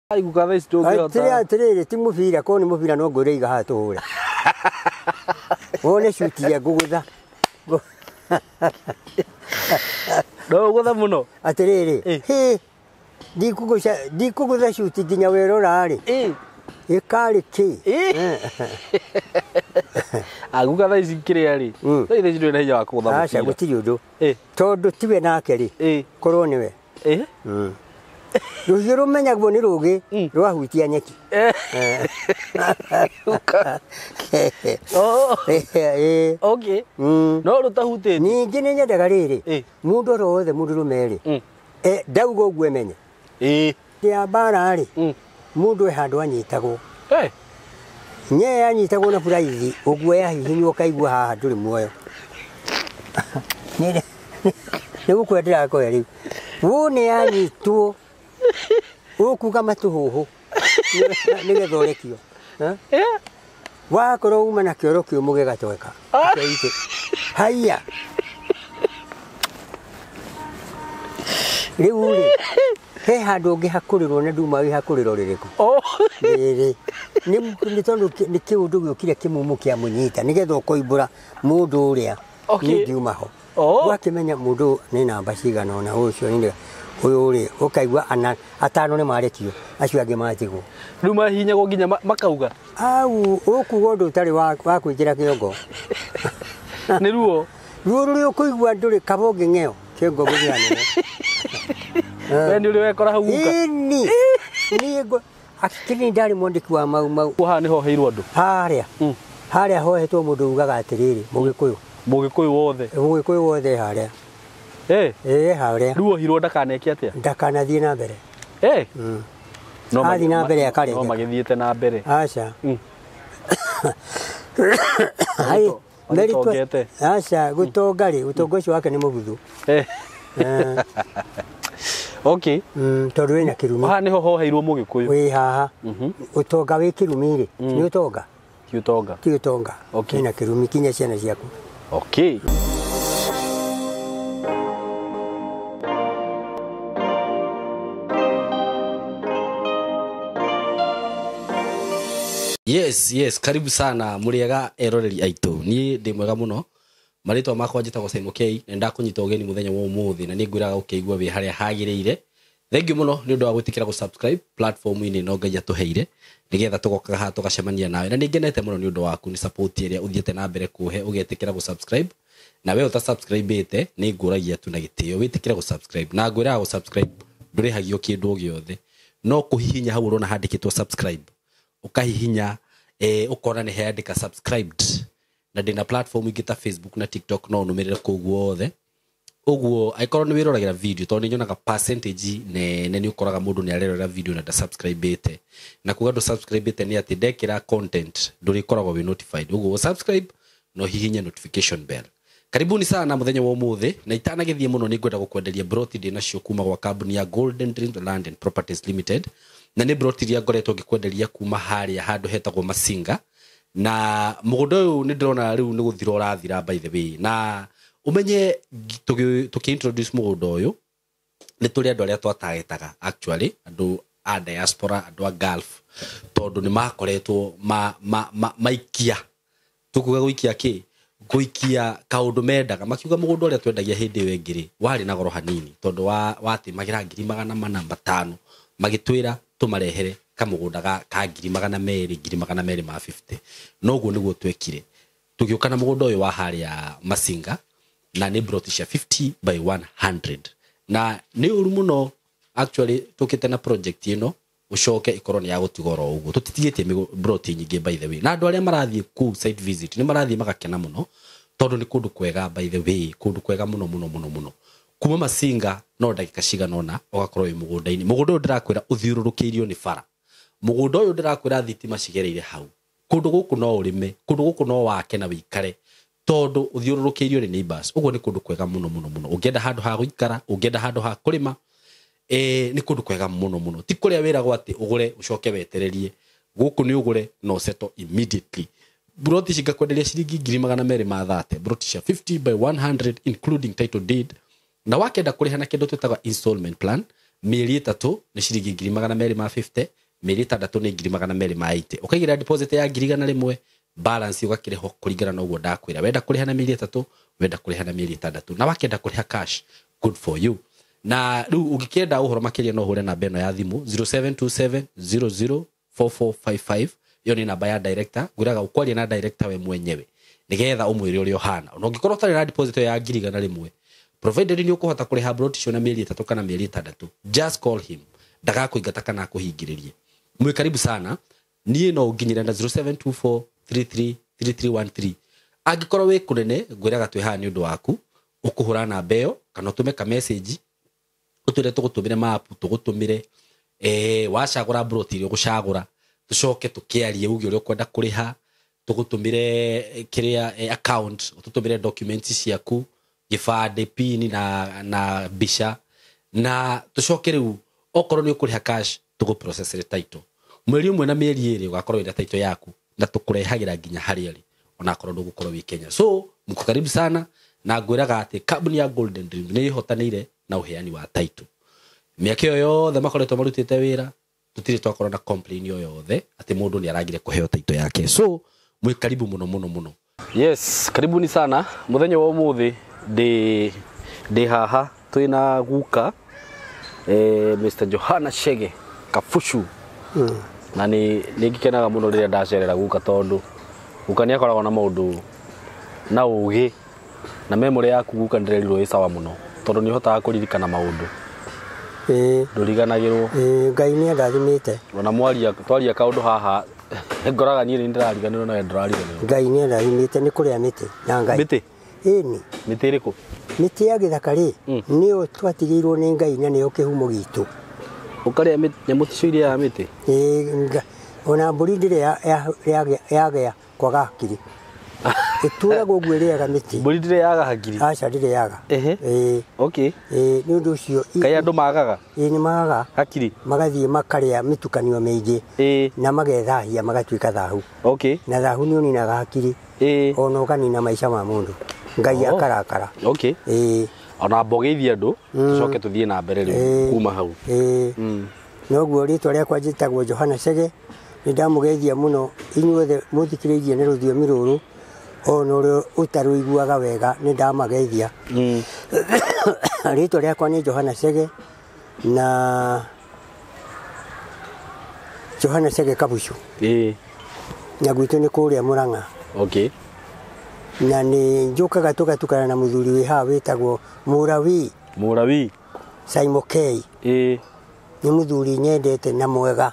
Ai gukatha isto ngihota. Atiri ti mubira ko ni mubira no ngore iga hatura. One shuti ya gugutha. No gutha muno. Atiri he ndikugutha shuti ginya werora ri. Ikari ki. Agukatha ici kiria ri. Ithe cindo na hinya wa kugutha mubira. Aca gutiri undu. Tondu tiwe nake ri. Korwo niwe. Ruhiũ rumenyagwo nĩ rũgĩ rwahutia nyeki. Okay. No rutahutĩtie. Ningĩ nĩ nyendaga rĩrĩ mũndũ oro wothe mũndũrũme rĩ ndauga ũguo emenye ya mbara rĩ mũndũ e handũ anyitagwo nye anyitagwo na buraithi ũguo yahihinywo ũkaigua haha ndũrĩ muoyo. Nĩ gũkũrĩa ndĩrakoya rĩu wone anyitwo ukuga matuhuhu nigetha urekio wakorwo uma na kioro kiumu gigatweka haya riu ri he handu ungihakurirwo na nduma wihakurirwo ririku riri ni tondu ni kiundu giukire kimumu kia munyita nigetha ukoimbura mundu uria ngiuma ho wakimenya mundu ni namba cigana ona ucio ni uyu ri ukaigua ana atano ni marekio acio angi matigwo riu mahinyagwo nginya makauga au ukuga undu utari wa kuingira kiongo ni ruo ri ukuigua nduri kabonge ngeo kiongo gugianene we ni uri wekora hau guka ni ngo akini ndari mondiki wa mau ha ni ho heirwo andu haria hohetwo mundu ugaga atiriri mugikuyu wothe haria haria ruo hirwo ndakaneke atia ndakanathie na mbere no athi na mbere akarenga no magithiete na mbere aca hai meritwe aca gutongari utongo ucio wake ni mubuthu okay tondu wina kirumi ha niho hoheirwo mugikuyu wi haha utonga wi kirumi ri ni utonga ti utonga wina kirumi kinya ciana ciaku okay. Yes, karibu sana muriega eroreri aitu ni ndi mwega muno maritwa makwa njitagwo Simon K nenda kunyita ugeni muthenya wa umuthi na ni ngwiraga ukeigua wi haria hagireire. Thank you muno ni undu wa gwitikira subscribe platform ini no Ngai atuheire nigetha tugoka ha tugacemania nawe na ningenete muno ni undu waku ni support iria uthiete na mbere kuhe ugetikira subscribe na we uta subscribe ite ni nguragia tu na gitio witikira subscribe na ngwiraga subscribe ndurihagio kindu giothe no kuhihinya hau urona handikitwo subscribe ukahihinya ukona ni heandika subscribed na ndina platform ingita Facebook na TikTok no numirire kuguo othe uguo aikorwo ni wiroragira video to ni nyonaga percentage ne ni ukoraga mundu ni arerora video na da subscribe ite na kuga do subscribe ite ni ati ndekira content nduri koragwo we notified uguo subscribe no hihinya notification bell. Karibuni sana muthenya wa umuthi na itanagithie muno ni ngwenda gukwenderia broti ndi nacio kuma gwa kambuni ya Golden Dream Land and Properties Limited na ni broti iria ngoretwo ngikwenderia kuma haria handu hetagwo Masinga na mugundo uyu ni ndrona riu ni guthira urathira by the way na umenye tuki-introduce mugundo uyu ni turi andu aria twatagetaga actually andu a diaspora andu a Gulf tondu ni makoretwo maikia tukuga guikia ki guikia kaundu mendaga makiuga mugundo uria twendagia hindi iyo ingiri wari na goro hanini tondu wati magira 400,500 magitwira tumarehere kamugunda ka 200,250 noguo niguo twekire tugiukana mugunda uyu wa haria Masinga na ni brotisha 50 by 100 na ni uru muno actually tukite na project ino ucoke ikoroni ya gutigoro uguo tutitigetie broti nyingi by the way na andu aria marathie ku site visit ni marathie magakena muno tondu ni kundu kwega by the way kundu kwega muno kuma Masinga no ndagika cigana ona ugakorwo wi mugunda-ini mugunda uyu ndirakwira uthiururukiirio ni bara mugunda uyu ndirakwira thitima cigereire hau kundu guku no urime kundu guku no wake na wikare tondu uthiururukiirio ni neighbors uguo ni kundu kwega muno ungienda handu ha guikara ungienda handu ha kurima ni kundu kwega muno ti kuria wiragwo ati ugure ucoke wetererie guku ni ugure no settle immediately broti cingakwenderia ciringi 230 broti cia 50 by 100 including title deed na wakenda kuriha na kindu twitaga installment plan mĩeri 3 nĩ ciringi 250 mĩeri 6 nĩ 280 ũkaigĩra deposit ya 100 balance ũgakĩrĩho kũringana na ũguo ndakwĩra wenda kũrĩha na mĩeri 3 wenda kũrĩha na mĩeri 6 na wakenda kũrĩha cash good for you na rĩu ũngĩkĩenda ũhoro makĩria no ũhũre namba ĩno ya thimũ 0727004455 iyo ni namba ya director ngwĩraga ũkwaria na director we mwenyewe nigetha ũmwĩre ũrĩa ũhana na ũngĩkorwo ũtarĩ na deposit ya 100 provided ni ũkũhota kũrĩha broti cio na mĩeri 3 kana mĩeri 6 just call him ndagakũingata kana akũhingĩrĩrie mwĩ karibu sana niĩ no nginyĩre na 0724333313 angĩkorwo wĩ kũnene ngwĩraga twĩ haha nĩ ũndũ waku ũkũhũra namba ĩyo kana ũtũme ka message ũtwĩre tũgũtũmĩre map tũgũtũmĩre wacagũra broti iria ũgũcagũra tucoke tukiarie uge uri kwenda kuriha tugũtũmĩre kĩrĩa account ũtũtũmĩre documents ciaku gĩbandĩ pin na bisha na tucoke rĩu okorwo nĩ ũkũrĩha cash tũgũprocess title mweri ũmwe na mĩeri 2 ũgakorwo ĩna title yaku na tũkũrehagĩra nginya harĩa rĩ ona akorwo ndũgũkorwo wĩ Kenya so mko karibu sana na ngwĩraga atĩ kambuni ya Golden Dream nĩ ihotanĩire na uheani wa title mĩaka ĩyo yothe makoretwo marutĩte wĩra tutire twakorwo na complain yo yothe ati mundu ni aragire kuheo title yake so mwi karibu muno yes karibuni sana muthenya wa umuthi ndi haha twina guka Mr. Johana Chege Kafushu na ni ngikenaga muno riria ndacerera guka tondu guka ni akoragwo na maundu na ugi na memory yaku guka ndirerirwo i sawa muno tondu ni hotaga kuririkana maundu nduriganagirwo Ngai ni ndathimite ona twaria kaundu haha ngoraga ni ndirariganirwo na ndirariganirwo Ngai ni ndathimite ni kuria miti na Ngai miti ni miti iriku miti ya githaka ri ni o twatigirwo ni Ngai na ni o kihumo gitu ukaria nyamu cio ya miti ona mburi ndire ya kwaga hakiri ituragwo gwĩrĩaga miti mburi ndire yaga hakiri aca ndire yaga okay ni undu ucio kai andu magaga ni magaga hakiri magathie makaria mitukanio meingĩ na magethahia magatuĩka thahu okay na thahu ni uninaga hakiri ona ũkanina maica ma mundu Ngai akarakara okay ona mbogeithia andu tucoke tuthie na mbere rĩu kuma hau noguo ritwa rĩakwa njĩtagwo Johana Chege ni ndamugeithia muno inyuothe muthikĩrĩirie nĩ rũthiomi rũrũ ona ũrĩa ũtarũiguaga wega ni ndamageithia ritwa rĩakwa ni Johana Chege na Johana Chege Kafushu na gwitũ ni kũrĩa Mũrang'a okay na ni njukaga tugatukana na muthuri wi ha witagwo Murawi Simon K ni muthuri nyendete na mwega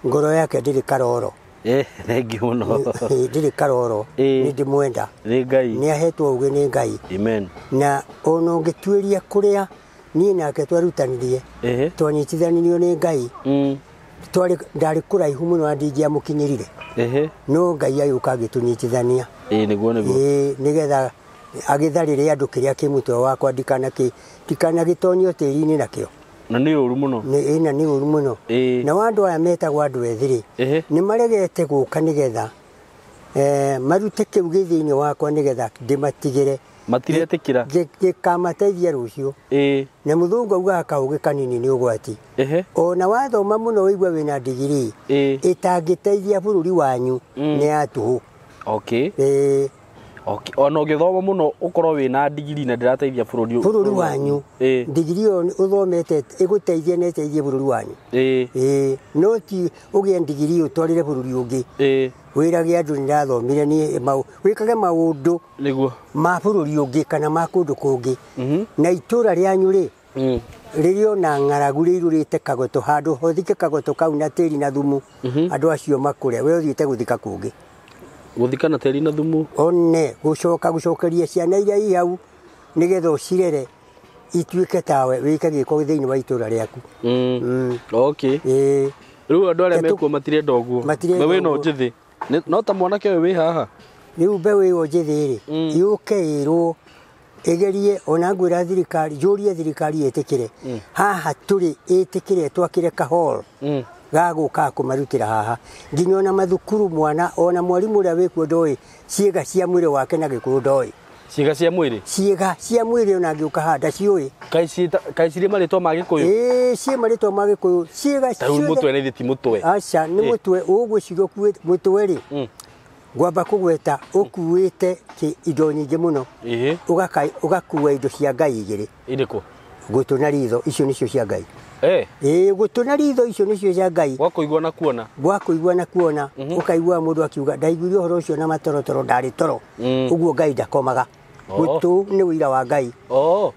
ngoro yake ndiri karoro thengi muno ndiri karoro ni ndimwenda ni Ngai ni ahetwo uge ni Ngai amen na ona ngĩtuĩria kũrĩa niĩ nake twarutanirie twanyitithanirio ni Ngai ndarĩ kũraihu mũno ndingĩamũkinyĩrire no Ngai ayũka agĩtũnyitithania nĩguo nigetha agĩtharĩre andũ kĩrĩa kĩmũtwe wakwa ndikanagĩtonio tĩri-inĩ nakĩo na nĩ ũru mũno na nĩ ũru mũno na andũ aya metagwo andũ ethĩ nĩ maregete gũka nĩgetha marute kĩu gĩthĩ-inĩ wakwa nĩgetha ndĩmatigĩre matiretĩkĩra gĩkamateithia rũciũ na mũthũngũ augaga kaũgĩ kanini nĩ ũgwati ona wathoma mũno wĩigua wĩna ndigiri ĩtangĩteithia bũrũri wanyu nĩ ya tũhũ okay ona ũgĩthoma mũno ũkorwo wĩna ndigiri na ndĩrateithia bũrũri wanyu ndigiri ĩyo ũthomete ĩgũteithie na ĩteithie bũrũri wanyu no ti ũgĩe ndigiri ũtwarĩre bũrũri ũngĩ wĩrage andũ nĩrathomire wĩkage maũndũ ma bũrũri ũngĩ kana ma kũndũ kũngĩ na itũra rĩanyu rĩ rĩrĩ ona ng'aragu rĩirũrĩte kagoto handũ hothike kagoto kau na tĩri na thumu andũ acio makũre we ũthiĩte gũthika kũngĩ guthika na tĩri na thumu one gucokeria ciana iria i hau nigetha ũcirere ituĩke tawe wĩke gĩko thĩinĩ wa itũra rĩaku okay rĩu andũ arĩa mekuo matirenda ũguo we wĩna njĩthĩ no ta mwanake ũyũ wĩ haha rĩu mbeũ ĩyo njĩthĩ rĩ yũke ĩrwo ĩgerie ona ngwĩra thirikari njũrie thirikari ĩtĩkĩre haha tũrĩ ĩtĩkĩre twakĩre kahol gagũka kũmarutĩra haha nginya ona mathukuru mwana ona mwarimũ ũrĩa wĩkuo ndoĩ ciĩga cia mwĩrĩ wake na gĩkũyũ ndoĩ ciĩga cia mwĩrĩ ciĩga cia mwĩrĩ ona ngĩũka handa ciũĩ kaĩ cirĩ marĩtwa ma Gĩkũyũ ciĩ marĩtwa ma Gĩkũyũ ciĩga ciothe mũtwe nĩ ti mũtwe aca nĩ mũtwe ũgwĩciria ũkuĩte mũtwe rĩ ngwamba kũgweta ũkuĩte indo nyingĩ mũno ũgakua indo cia Ngai igĩrĩ irĩkũ gũtũ na ritho icio nĩcio cia Ngai gũtũ na ritho icio nĩcio cia Ngai gwakũigua na kuona ũkaigua mũndũ akiuga ndaiguire ũhoro ũcio na matorotoro ndarĩ toro ũguo Ngai ndakomaga gũtũ nĩ ũira wa Ngai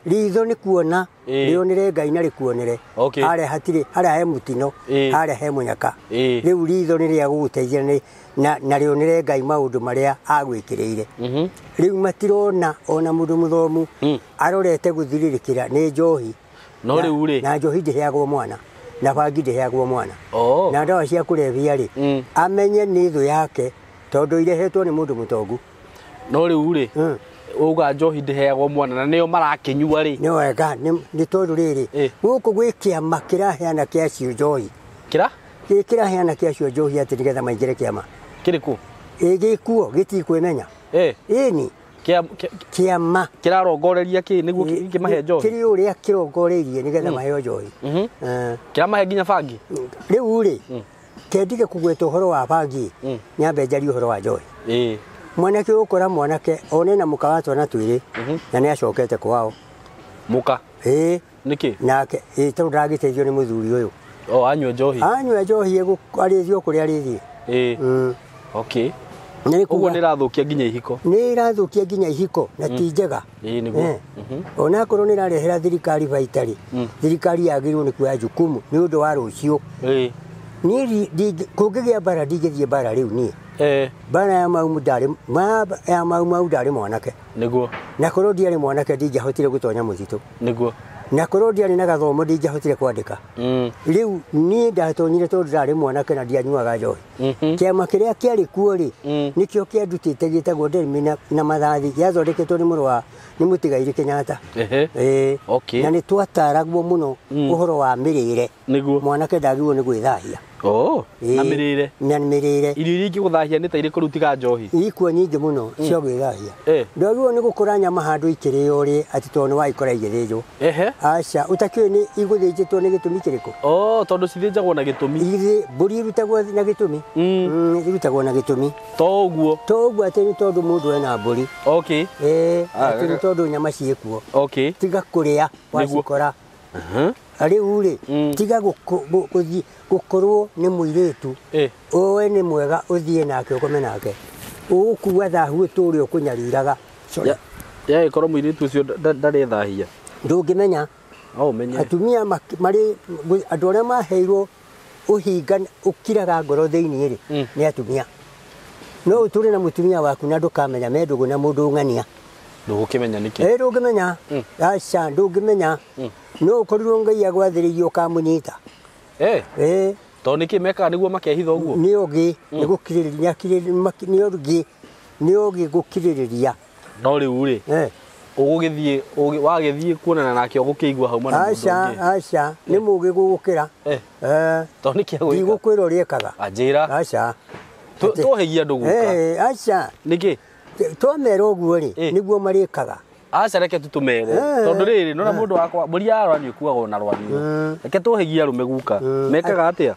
ritho nĩ kuona rĩonere Ngai na rĩkuonere harĩa hatirĩ harĩa he mũtino harĩa he mũnyaka rĩu ritho nĩ rĩa gũgũteithia na rĩonere Ngai maũndũ marĩa agwĩkĩrĩire rĩu matirona ona mũndũ mũthomu arorete gũthirĩrĩkĩra nĩ njohi no rĩu rĩ na njohi ndĩheagwo mwana na bangi ndĩheagwo mwana na ndawa cia kũrebia rĩ amenye nĩ thũ yake tondũ irehetwo nĩ mũndũ mũtongu no rĩu rĩ uga njohi ndĩheagwo mwana na nĩo marakĩnyua rĩ nĩ wega nĩ tondũ rĩrĩ gũkũ gwĩ kĩama kĩraheana kĩacio njohi kĩraheana kĩacio njohi atĩ nĩgetha maingĩre kĩama kĩrĩkũ gĩkuo gĩtikwĩmenya ĩni kĩama kĩrarongoreria kĩ nĩguo kĩmahe njohi kĩrĩ ũrĩa kĩrongoreirie nĩgetha maheo njohi kĩramahe nginya bangi rĩu rĩ kendige kũgweta ũhoro wa bangi nyambe njarie ũhoro wa njohi mwanake ũkora mwanake one na mũka wa twana twĩrĩ na nĩ acokete kwao mũka nĩkĩ nake tondũ ndagĩteithio nĩ mũthuri ũyũ anyua njohi arĩthio kũrĩa arĩthiĩ ũguo nĩ ĩrathũkia nginya ihiko na ti njega onakorwo nĩ ĩrarehera thirikari baita rĩ thirikari yagĩrĩirwo nĩ kuoya jukumu nĩ ũndũ wa rũciũ niĩ kũngĩgĩa mbara ndingĩthiĩ mbara rĩu niĩ mbara ya mau ndarĩ mwanake nĩguo na korwo ndiarĩ mwanake ndingĩahotire gũtonya mũthitũ nĩguo na korwo ndiarĩ na gathomo ndingĩahotire kwandĩka rĩu niĩ ndatonyire tondũ ndarĩ mwanake na ndianyuaga njohi kĩama kĩrĩa kĩarĩ kuo rĩ nĩkĩo kĩandutĩte gĩtagwo Nderimi na Mathathi gĩathondeketwo nĩ mũtigairĩ Kenyatta na nĩ twataragwo mũno ũhoro wa mĩrĩre mwanake ndagĩrĩirwo nĩ gwĩthahia na mĩrĩre irio iria ingĩgũthahia nĩ ta irĩkũ rĩu tiga njohi ikuo nyingĩ mũno cia gwĩthahia ndwagĩrĩirwo nĩ gũkora nyama handũ ikĩrĩo rĩ atĩ tondũ nĩ wagĩkora igĩthĩnjwo aca ũtakĩũĩ nĩ igũthĩnjĩtwo nĩ gĩtũmi kĩrĩkũ tondũ cithĩnjagwo na gĩtũmi mbũri irutagwo na gĩtũmi irutagwo na gĩtũmi to ũguo atĩ nĩ tondũ mũndũ ena mbũri atĩ nĩ tondũ nyama ciĩkuo tiga kũrĩa wacikora rĩu rĩ tiga gũkorwo nĩ mũirĩtu ũwe nĩ mwega ũthiĩ nake ũkome nake ũgũkua thahu ũtũũre ũkũnyariraga yagĩkorwo mũirĩtu ũcio ndarĩ thahia ndũngĩmenya atumia marĩ andũ arĩa maheirwo ũhinga ũkiraga ngoro thĩinĩ rĩ nĩ atumia no ũtũũre na mũtumia waku na ndũkamenya mendũgũ na mũndũ ng'ania ndũgũkĩmenya nĩkĩ ndũngĩmenya aca ndũngĩmenya no ũkorirwo Ngai agwathĩrĩirie ũkamũnyita tondũ nĩkĩ mekaga nĩguo makehitha ũguo nĩ ũgĩ nĩ gũkirĩrĩria nĩ ũgĩ gũkirĩrĩria no rĩu rĩ ũgũgĩthiĩ wagĩthiĩ kuonana nake ũgũkĩigua hauma na mũndũ ũngĩ aca nĩ mũgĩ gũgũkĩra tondũ nĩkĩ agwĩka ndigũkwĩra ũrĩa ekaga anjĩra aca tũhegia andũ gũka aca nĩkĩ twamera ũguo rĩ nĩguo marĩkaga aca reke tũtũmere tondũ rĩrĩ nona mũndũ wakwa mbũri ya rwani ĩkuagwo na rwani reke tũhegie arũme guka mekaga atĩa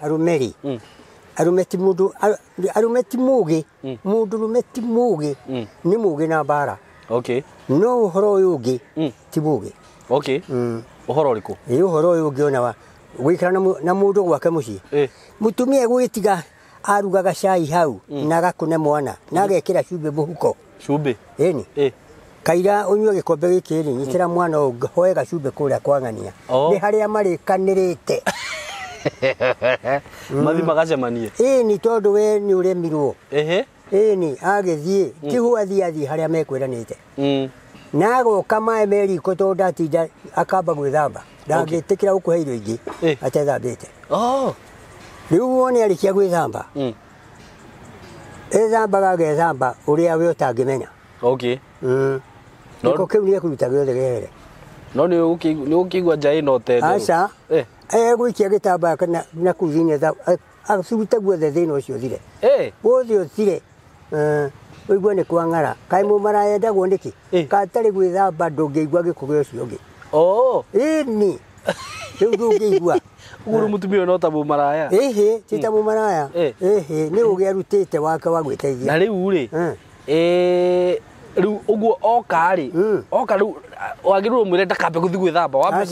arũme ti mũndũ arũme ti mũgĩ mũndũrũme ti mũgĩ nĩ mũgĩ na mbara no ũhoro ũyũ ũngĩ ti mũgĩ ũhoro ũrĩkũ ũhoro ũyũ ũngĩ ona gũikara na mũndũ gwake mũciĩ mũtumia gwĩtiga arugaga cai hau na agakũne mwana na agekĩra cumbĩ mũhuko ĩni kaira ũnyue gĩkombe gĩkĩ rĩ nyitĩra mwana ũhoe gacumbĩ kũrĩa kwa ng'ania nĩ harĩa marĩkanĩrĩte mathi magacemanie ĩni tondũ we nĩ ũremirwo ĩni agĩthiĩ kĩhu athiĩ harĩa mekwĩranĩte na agoka maĩ meriko tondũ ndatinda akamba gwĩthamba ndangĩtĩkĩra gũkũhe irio ingĩ atethambĩte rĩu wone arĩkia gwĩthamba ethambaga agethamba ũrĩa we ũtangĩmenya gĩko kĩu nĩ ekũruta gĩothe gehere no nĩ ũgũkĩigua nja ĩno tene aca egũikia gĩtambaya na kũu thĩinĩ acurute guothe thĩinĩ ũcio ũthire wothe ũthire uigua nĩ kwang'ara kaĩ mũmaraya ndagwo nĩkĩ katarĩ gwĩthamba ndũngĩigua gĩkũgĩ ũcio ũngĩ ĩni rĩu ndũngĩigua Uru mutumia no ta mũmaraya ti ta mũmaraya nĩ ũgĩ arutĩte wake wa gwĩteithia na rĩu rĩ rĩu ũguo oka rĩu wagĩrĩirwo mwĩre ndakambe gũthiĩ gwĩthamba wambe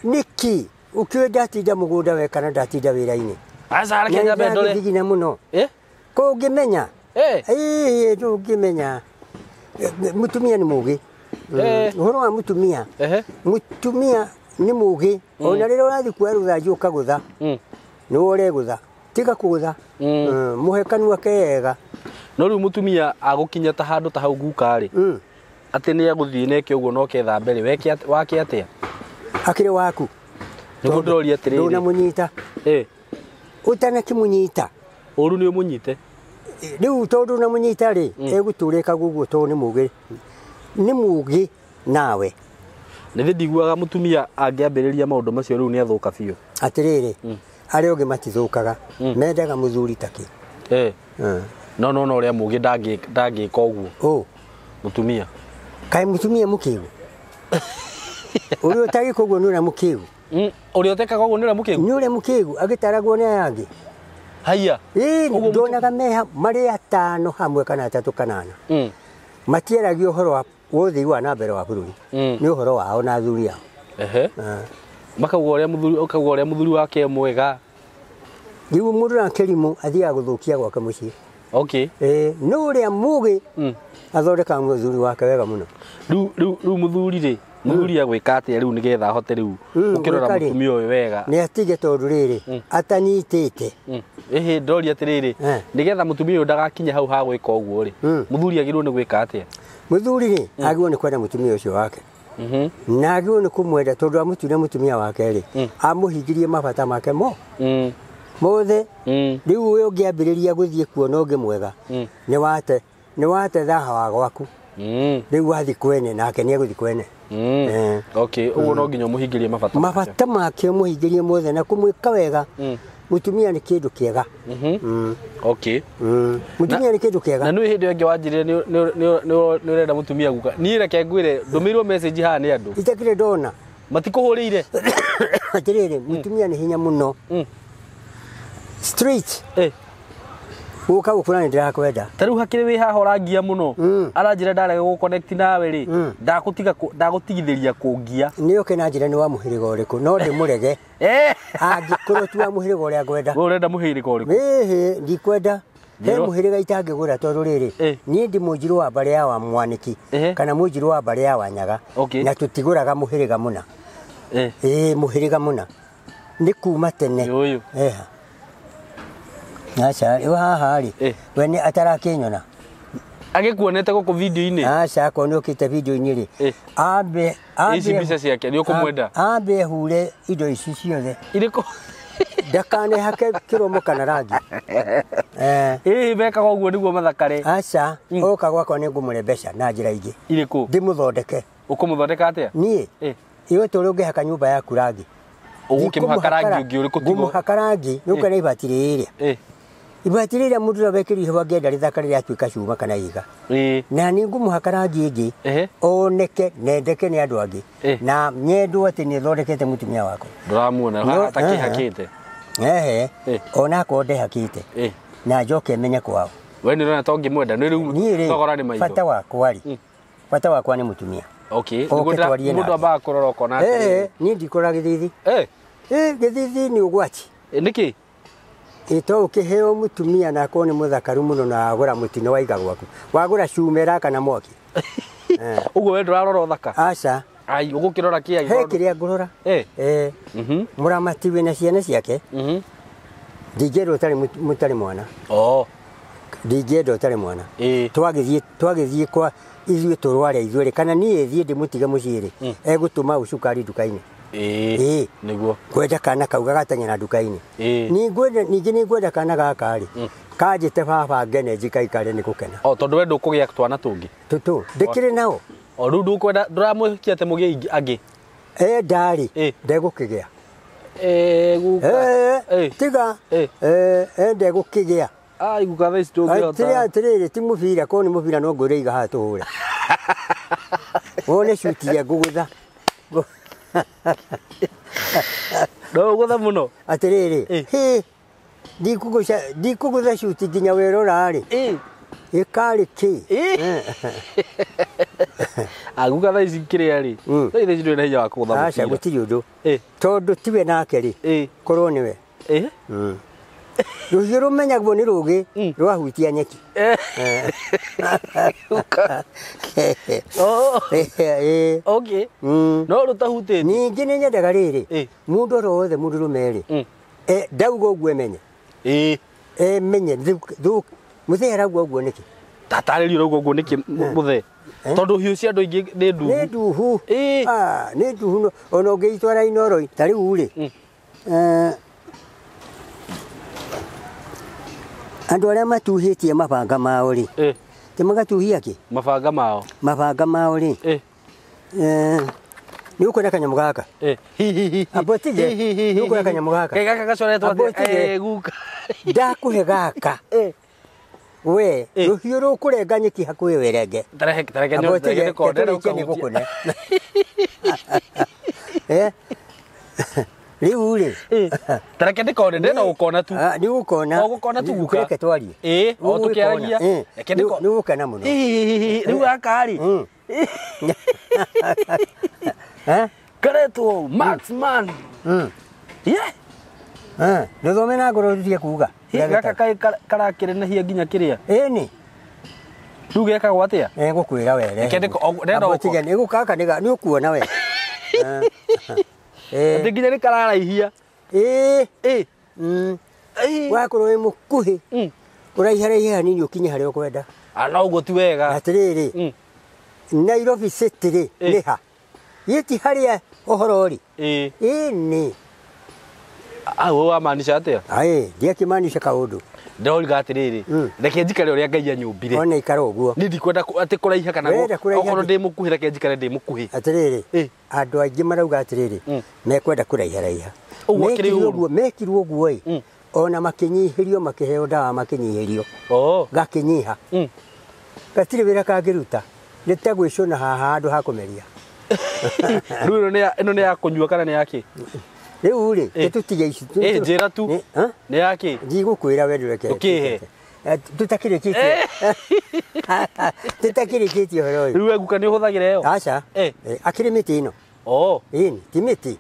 nĩkĩ ũkĩũĩ ndatinda mũgũnda we kana ndatinda wĩra-inĩ aca reke nyambe ndore thigina mũno kũngĩmenya ndũngĩmenya mũtumia nĩ mũgĩ ũhoro wa mũtumia nĩ mũgĩ ona rĩrĩa ũrathiĩ kuoya rũthanju ũkagũtha nĩwe ũregũtha tiga kũgũtha mũhe kanua kega no rĩu mũtumia agũkinya ta handũ ta hau guka-rĩ atĩ nĩ agũthiĩ neke ũguo no kethambe rĩ wake atĩa akĩrĩ waku nĩguo ndĩroria atĩrĩrĩ ndũnamũnyita ũtanakĩmũnyita ũru nĩ ũmũnyite rĩu tondũ ndũnamũnyita-rĩ egũtũrĩka guguo tondũ nĩ mũgĩ nawe nĩ thĩ ndiguaga mũtumia angĩambĩrĩria maũndũ macio rĩu nĩ athũka biũ atĩrĩrĩ arĩa ũngĩ matithũkaga mendaga mũthuri takĩ no ũrĩa mũgĩ ndangĩka ũguo mũtumia kaĩ mũtumia mũkĩgu ũrĩa ũtagĩka ũguo nĩ ũrĩa mũkĩgu ũrĩa ũtekaga ũguo nĩ ũrĩa mũkĩgu agĩtaragwo nĩ aya angĩ haiya ndonaga marĩ atano hamwe kana atatũ kana ana matiaragia ũhoro wa ũthii wa na mbere wa bũrũri nĩ ũhoro wao na athuri ao makauga ũrĩa mũthuri wake mwega rĩu mũndũ na kĩrimũ athiaga gũthũkia gwake mũciĩ nĩ ũrĩa mũgĩ athondekaga mũthuri wake wega mũno rĩu mũthuri agwĩka atĩa rĩu nĩgetha ahote rĩu ũkĩrora mũtumia ũyũ wega nĩ atige tondũ rĩrĩ atanyitĩte ndoria atĩrĩrĩ nĩgetha mũtumia ũyũ ndagakinye hau ha gwĩka ũguo rĩ mũthuri agĩrĩirwo nĩ gwĩka atĩa mũthuri-rĩ agĩrĩirwo nĩ kwenda mũtumia ũcio wake na agĩrĩirwo nĩ kũmwenda tondũ amũtuire mũtumia wake-rĩ amũhingĩrie mabata make mothe rĩu ũyũ ũngĩambĩrĩria gũthiĩ kuona ũngĩ mwega nĩ wate thaha wa gwaku rĩu wathiĩ kwene nake nĩ egũthiĩ kwene ũguo no nginya ũmũhingĩrie mabata make ũmũhingĩrie mothe na kũmwĩka wega mũtumia nĩ kĩndũ kĩega mũtumia nĩ kĩndũ kĩega na nĩ hĩndĩ ĩngĩ wanjĩrĩre nĩ ũrenda mũtumia guka niĩ reke ngwĩre ndũmĩirwo message haha nĩ andũ itakĩrĩ ndona matikũhũrĩire atĩrĩrĩ mũtumia nĩ hinya mũno straight gũka gũkũra nĩ ndĩrakwenda ta rĩu hakĩrĩ wĩ haha ũrangia mũno aranjĩra ndarega gũconnect nawe rĩ ndagũtigithĩria kũngia nĩ oke na njĩra nĩ wa mũhĩrĩga ũrĩkũ no ndĩmũrege angĩkorwo ti wa mũhĩrĩga ũrĩa ngwenda we ũrenda mũhĩrĩga ũrĩkũ ndikwenda he mũhĩrĩga itangĩgũra tondũ rĩrĩ niĩ ndĩ mũnjirũ wa mbarĩ ya wa Mwanĩki kana mũnjirũ wa mbarĩ ya Wanyaga na tũtigũraga mũhĩrĩga mũna mũhĩrĩga mũna nĩ kuma tene aca rĩu haha-rĩ we nĩ atarakĩnyona agĩkuonete gũkũ video-inĩ aca akorwo nĩ ũkĩte video-inĩ-rĩ ici mbica ciake nĩ ũkũmwenda ambe ehure indo ici ciothe irĩkũ ndakanehake kĩromo kana rangi mekaga ũguo nĩguo mathakare aca oka gwakwa nĩ ngũmũre mbeca na njĩra ingĩ irĩkũ ndĩmũthondeke ũkũmũthondeka atĩa niĩ iwe tũrĩ ũngĩhaka nyũmba yaku rangi ũgũkĩmũhaka rangi ũngĩ ũrĩkũ tigo ngũmũhaka rangi nĩ ũkwenda ibati rĩrĩa ibati rĩrĩa mũndũ wekĩrire ihũa ngenda rĩthaka rĩrĩa atuĩka cuma kana iga na nĩ ngũmũhaka rangi ĩngĩ oneke nendeke nĩ andũ angĩ na nyendwo atĩ nĩ thondekete mũtumia wako ndũramuona haha atakĩhakĩte ona akorwo ndehakĩte na njoke menye kwao we nĩ ũrona to ngĩmwenda nĩ rĩu thogora nĩ maitho bata wakwa nĩ mũtumia mũndũ ambaga kũrora ũkona niĩ ndikũra gĩthithi gĩthithi nĩ ũgwati nĩkĩ to ũkĩheo mũtumia na akorwo nĩ mũthakaru mũno na wagũra mũtino waiga gwaku wagũra cumera kana mwaki ũguo we ndũrarora ũthaka aca ũgũkĩrora kĩagi he kĩrĩa ngũrora mũramati wĩna ciana ciake ndingĩenda ũtarĩ mwana ndingĩenda ũtarĩ mwana twagĩthiĩ kwa ithuĩ tũrware ithuĩ kana niĩ thiĩ ndĩmũtige mũciĩ-rĩ egũtũma ũcukari nduka-inĩ nĩguo kwenda kana kauga gateng'era nduka-inĩ ningĩ nĩ ngwenda kana gaka-rĩ kanjĩte baba ngene njikaikare nĩ gũkena tondũ we ndũkũgĩa twana tũngĩ ndĩkĩrĩ nao rĩu ndũkwenda ndũramũhikia atĩ mũgĩe angĩ ndarĩ ndegũkĩgĩa tiga ndegũkĩgĩa ai guka tha stongehota atiriri ti mubira ko ni mubira no ngwire iga ha tuhure wone shuti ya gugutha no gutha muno atiriri he ndikugutha shuti nginya werora ri ikari ki aguka tha ici kiria ri tha ici ndwina hinya wa kugutha aca gutiri undu tondu tiwe nake ri korwo niwe ruhiũ rumenyagwo nĩ rũgĩ rwahutia nyeki no rũtahutĩtie ningĩ nĩ nyendaga rĩrĩ mũndũ oro wothe mũndũrũme rĩ ndauga ũguo emenye emenye mũthee arauga ũguo nĩkĩ tatarĩrio rauga ũguo nĩkĩ mũthee tondũ hiũ cia andũ aingĩ nĩ nduhu nĩ nduhu nĩ nduhu ona ũngĩitwara inoro ta rĩu rĩ andũ arĩa matuhĩtie mabanga mao rĩ ti magatuhia kĩ mabanga mao rĩ nĩ ũkwenda kanyamũ gaka abotige nĩ ũkwenda kanyamũ gaka gacoretwo guka ndakũhe gaka we rũhiũ rũkũrenga nyeki hakuhĩ werenge abotige nĩ gũkũne rĩu rĩ tareke ndĩkone ndĩrenda gũkona tu nĩ gũkona gũkona tu guka reke twarie o tũkĩaragia nĩ gũkena mũno rĩu gaka rĩ karetwo Marksman ndũthome na ngoro tutige kuga gaka karakĩrenehia nginya kĩrĩa ĩnĩ rĩu gekagwo atĩa ngũkwĩra were nĩ gũkaka nĩ ũkuona we atĩ nginya nĩ kararaihia wakorwo wĩ mũkuhĩ ũraiharaihe hanini ũkinye harĩa ũkwenda no ũguo ti wega atĩrĩrĩ Nairobi City rĩ nĩ ha gĩti harĩa ũhoro rĩ ĩnĩ wamaanisha atĩa ndiakĩmaanisha kaũndũ ndĩroriga atĩrĩrĩ reke njikare ũrĩa Ngai anyũmbire ona ikara ũguo niĩ ndikwenda atĩ kũraiha kana okorwo ndĩ mũkuhĩ reke njikare ndĩ mũkuhĩ atĩrĩrĩ andũ aingĩ marauga atĩrĩrĩ mekwenda kũraiharaiha mekirwo ũguo ona makĩnyihĩrio makĩheo ndawa makĩnyihĩrio gakĩnyiha gatirĩ wĩra kangĩruta nĩ ta gwĩcũna haha handũ ha kũmeria rĩu ĩno nĩ ya kũnyua kana nĩ yake rĩu rĩ nĩtũtige ici njĩra tu nĩ yake ndigũkwĩra we ndũreke ũkĩhe tũtakĩrĩkĩtie ũhoro ũyũ rĩu eguka nĩ ũhũthagĩra ĩyo aca akĩrĩ mĩtĩ ĩno ĩni ti mĩtĩ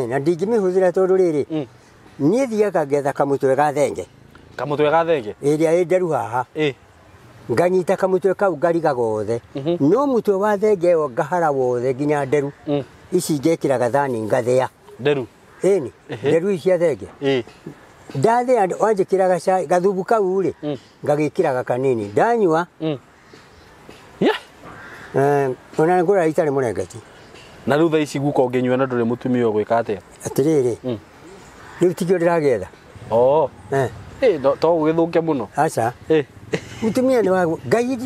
na ndingĩmĩhũthĩra tondũ rĩrĩ niĩ thiaga ngetha kamũtwe ga thenge ĩrĩa ĩ nderu haha nganyita kamũtwe kau ngariga gothe no mũtwe wa thenge ĩyo ngahara wothe nginya nderu ici ngekĩra gathani ngathĩa nderu ĩni nderu ici cia thenge ndathĩa wanjĩkĩra gacai gathubu kau rĩ ngagĩkĩraga kanini ndanyua ona ngũra itarĩ mũrengeti na rĩu thaa ici guka ũngĩnyua na ndũrĩ mũtumia ũgwĩka atĩa atĩrĩrĩ rĩu tikĩo ndĩragetha to gũgĩthũke mũno aca mũtumia nĩ waguo ngai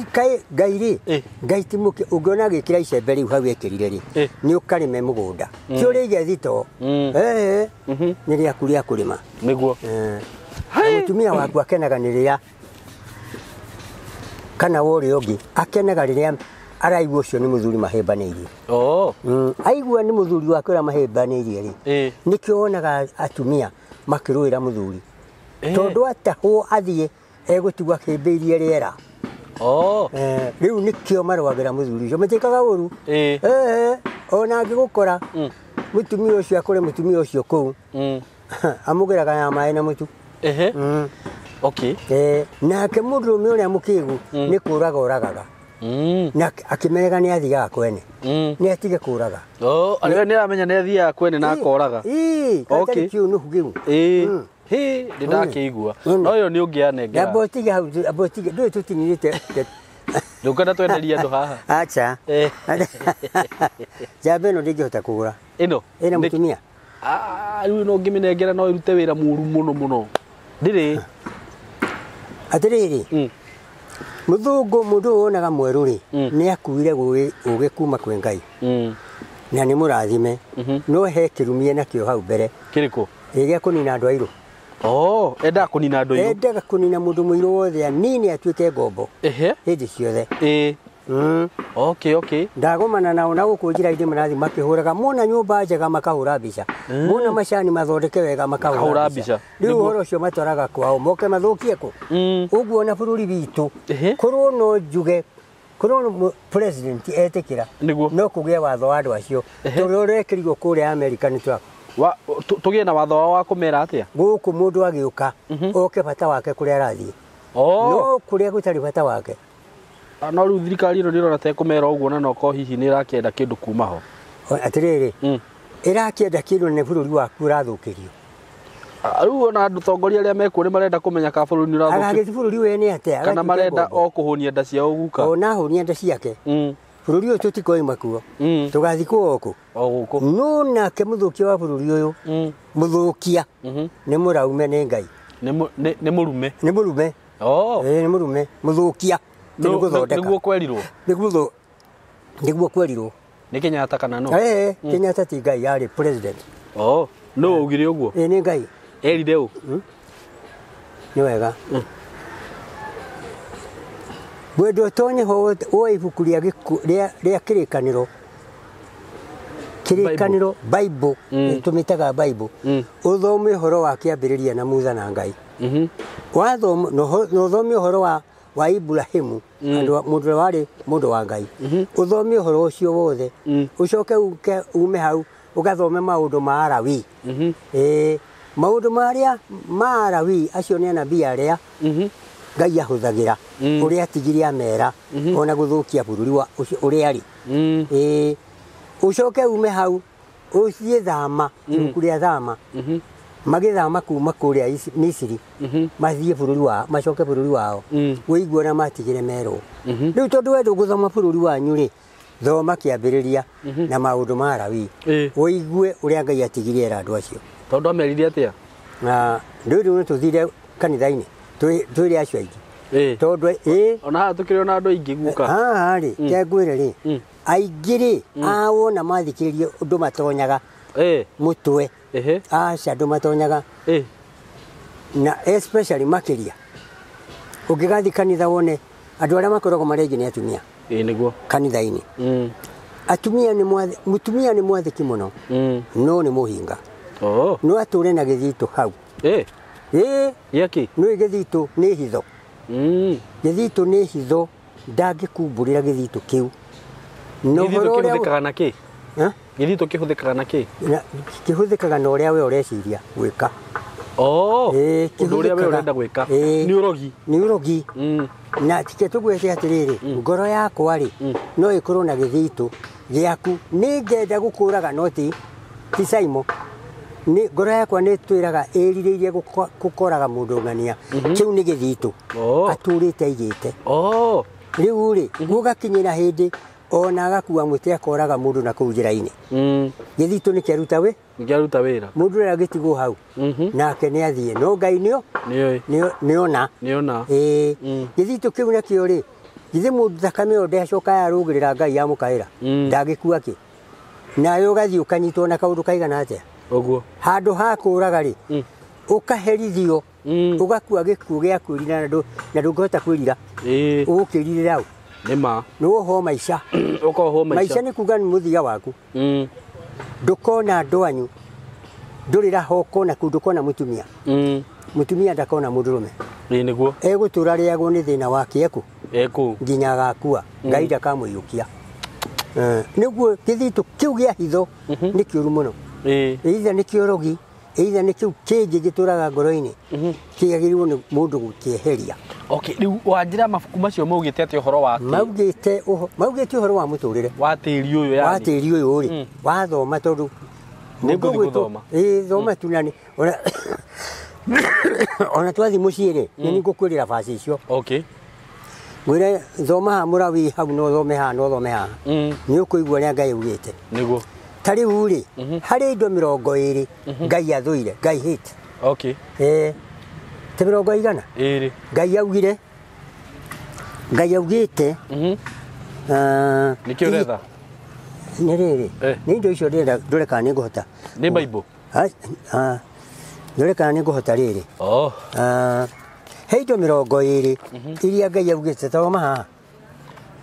rĩ ngai ti mũke ũngĩona agĩkĩra icembe rĩu hau ekĩrire rĩ nĩ ũkarĩme mũgũnda ti ũrĩige thito nĩ rĩaku rĩa kũrĩma nĩguo mũtumia waku akenaga nĩ rĩrĩa kana wa ũrĩa ũngĩ akenaga rĩrĩa araigua ũcio nĩ mũthuri mahĩmbanĩirie aigua nĩ mũthuri wake ũrĩa mahĩmbanĩirie rĩ nĩkĩo wonaga atumia makĩrũĩra mũthuri tondũ atahwo athiĩ egũtigwo akĩmbĩirie rĩera rĩu nĩkĩo marũagĩra mũthuri ũcio matĩkaga ũru ona angĩgũkora mũtumia ũcio akũre mũtumia ũcio kũu amũgĩraga ya maĩ na mũtu nake mũndũrũme ũrĩa mũkĩgu nĩ kũũraga ũragaga na akĩmenyaga nĩ athiaga kwene nĩ atige kũũraga nĩ aramenya nĩ athiaga kwene na akoraga gatarĩ kĩu nũhu kĩu ndĩndakĩigua no ũyũ nĩ ũngĩanengera abotige hau abotige ndũĩ tũtinirĩte ndũkwenda twenderie andũ haha aca njamba ĩno ndĩngĩhota kũgũra ĩna mũtumia rĩu ĩno ũngĩmĩnengera no ĩrute wĩra mũru mũno mũno ndĩrĩ atĩrĩrĩ mũthũngũ mũndũ ũyũ wonaga mwerũ rĩ nĩ akuire ũgĩ kuma kwĩ Ngai na nĩ mũrathime no he kĩrumie nakĩo hau mbere kĩrĩkũ gĩa kũnina andũ airũ Oh, enda kunina andu iru. Endaga kunina mundu muiru wothe anini atuike ngombo. Ehe. Hindi ciothe. Okay. Ndagomana nao na guku njira-ini marathi makihuraga mona nyumba njega makahura mbica. Mona macani mathondeke wega makahura mbica. Riu uhoro ucio matwaraga kwao moke mathukie ku. Uguo na bururi witu. Korwo no njuge korwo president etikira no kugia watho wa andu acio. Turorekerirwo kuria America ni twa tugie na watho wa kumera atia guku mundu agiuka oke bata wake kuria arathie. No kuria gutari bata wake. No riu thirikari ino ndirona ta kumera uguo na no ko hihi ni irakienda kindu kuma ho. Atiriri irakienda kindu ne bururi waku urathukirio. Riu ona andu tongoria aria mekuo ni marenda kumenya ka bururi ni urathukio. Agagiti bururi we ni atia kana marenda o kuhunia nda ciao guka. Ona hunia nda ciake. Bururi uyu tutikoima kuo. Tugathikwo oku. Oguku. No nake muthukia wa bururi uyu. Muthukia. Ni muraume ni Ngai. Ni murume. Ni murume. Ni murume. Muthukia. Niguo kwerirwo. Niguo kwerirwo. Ni Kenyatta kana no? Kenyatta ti Ngai yari president. No ugire uguo. Ni Ngai. Erire u. Ni wega. Wendo tonye ho ibuku ria kirikaniro. Kirikaniro Bible tumitaga Bible. Uthome horo wa kiambiriria na Musa na Ngai. Wathoma no thome horo wa Ibrahimu andu mundu wari mundu wa Ngai. Uthome horo ucio wothe. Ucoke ume hau ugathome maundu ma Arawi. Maundu maria ma Arawi acio ni anabii aria Ngai ahuthagira uria atigiri amera ona guthukia bururi wa uria ari. Ucoke ume hau uthie thama kuria thama magithama kuma kuria Misiri mathie bururi wa macoke bururi wao uigua na matigire mero. Riu tondu wendu guthoma bururi wanyu ri thoma kiambiriria na maundu ma Arawi uigue uria Ngai atigire andu acio. Tondu amerire atia na riu ni tuthire kanitha-ini twiri acio aingi tondu ona ha tukire na andu aingi guka ri kengwire ri aingi ri awona mathikiririe undu matonyaga mutwe aca andu matonyaga na especially makiria ungigathi kanitha wone andu aria makoragwo marengi ni atumia niguo kanitha-ini atumia ni mutumia ni mwathiki muno no ni muhinga no ature na githito hau yaki no githito ni hitho githito ni hitho ndangikumbũrĩra githito kiu no kihũthĩkaga na kĩ githito kihũthĩkaga na kĩ kihũthĩkaga na ũrĩa we ũreciria gwĩka ũndũ ũrĩa we ũrenda gwĩka nĩ ũrogi na tike tũgwete atĩrĩrĩ ngoro yakwa rĩ no ĩkorwo na githito gĩaku nĩ ngenda gũkũraga no ti Simon ni ngoro yakwa nĩ twĩraga ĩrirĩirie gũkoraga mũndũ ng'ania kĩu nĩ githito atũrĩte aigĩte rĩu rĩ gũgakinyĩra hĩndĩ ona agakua mũtĩ akoraga mũndũ na kũu njĩra-inĩ githito nĩ kĩaruta wĩra mũndũ ũrĩa agĩtigwo hau nake nĩ athiĩ no Ngai nĩona githito kĩu nakĩo rĩ githĩ mũndũ thakame ĩyo ndacoka yarũgĩrĩra Ngai yamũkaĩra ndangĩkua kĩ nawe ũgathiĩ ũkanyitwo na kaũndũ kaigana atĩa oguo handu ha kũraga rĩ ũkaherithio ũgakua gĩkuũ gĩa kwĩrira na ndũngĩhota kwĩrira ũgũkĩrirĩra u nĩma nĩwohwo maica maica nĩ kuga nĩ mũthia waku ndũkona andũ anyu ndũrĩra hoko na ndũkona mutumia ndakona mũndũrũme nĩguo egũtũra rĩagwo nĩ thĩna wake eku nginya agakua Ngai ndakamũiyũkia nĩguo gĩthito kĩu gĩa hitho nĩ kĩũru mũno either nĩ kĩorogi either nĩ kĩu kĩngĩ gĩtũraga ngoro-inĩ kĩagĩrĩirwo nĩ mũndũ gũkĩeheria. Rĩu wanjĩra mabuku macio maugĩte atĩ ũhoro wa maugĩte ũhoro wa mũtũrĩre wa tĩri ũyũ rĩ wathoma tondũ nĩngũthoma thoma tu nani ona twathi mũciĩ rĩ nĩ ngũkwĩrĩra baci icio ngwĩre thoma ha Mũrawi hau no thome haha nĩ ũkũigua ũrĩa Ngai augĩte nĩguo ta rĩu rĩ harĩ indo 20 Ngai athũire Ngai hate te 100 Ngai augire Ngai augĩte nĩkĩo ũretha nĩ rĩrĩ nĩ indo icio ndĩreka nĩ ngũhota nĩ Bible Ndore kana niguhota riri. Heito mirongo iri iria Ngai augite thoma haha.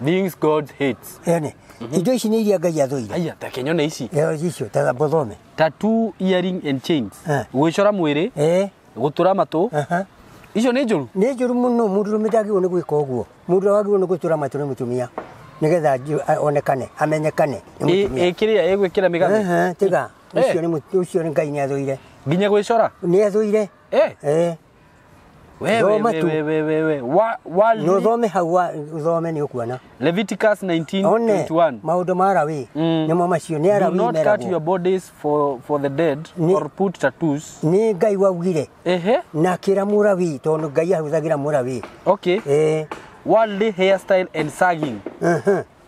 Things God hates. Ene. Indo ici ni iria Ngai athuire. Aya ta kenyone ici. Icio ta bothome. Tattoo, earring and chains. Gwicora mwiri. Gutura matu. Icio ni njuru. Ni njuru muno mundu mitagirwo ni gwika uguo. Mundu wagirwo ni gutura matu ni mutumia. Nigetha onekane amenyekane ni mutumia. Kiria egwikira migani. Tiga. Ucio ni Ngai ni athuire. Nginya gwicora. Ni athuire. We. No thome hawa thome ni ukuona. Leviticus 19:21. Maundu mara wi. Nimo macio ni ara wi mera. Do not cut your bodies for the dead or put tattoos. Ni Ngai waugire. Na kira murawi tondu Ngai ahuthagira murawi. Okay. Worldly hairstyle and sagging.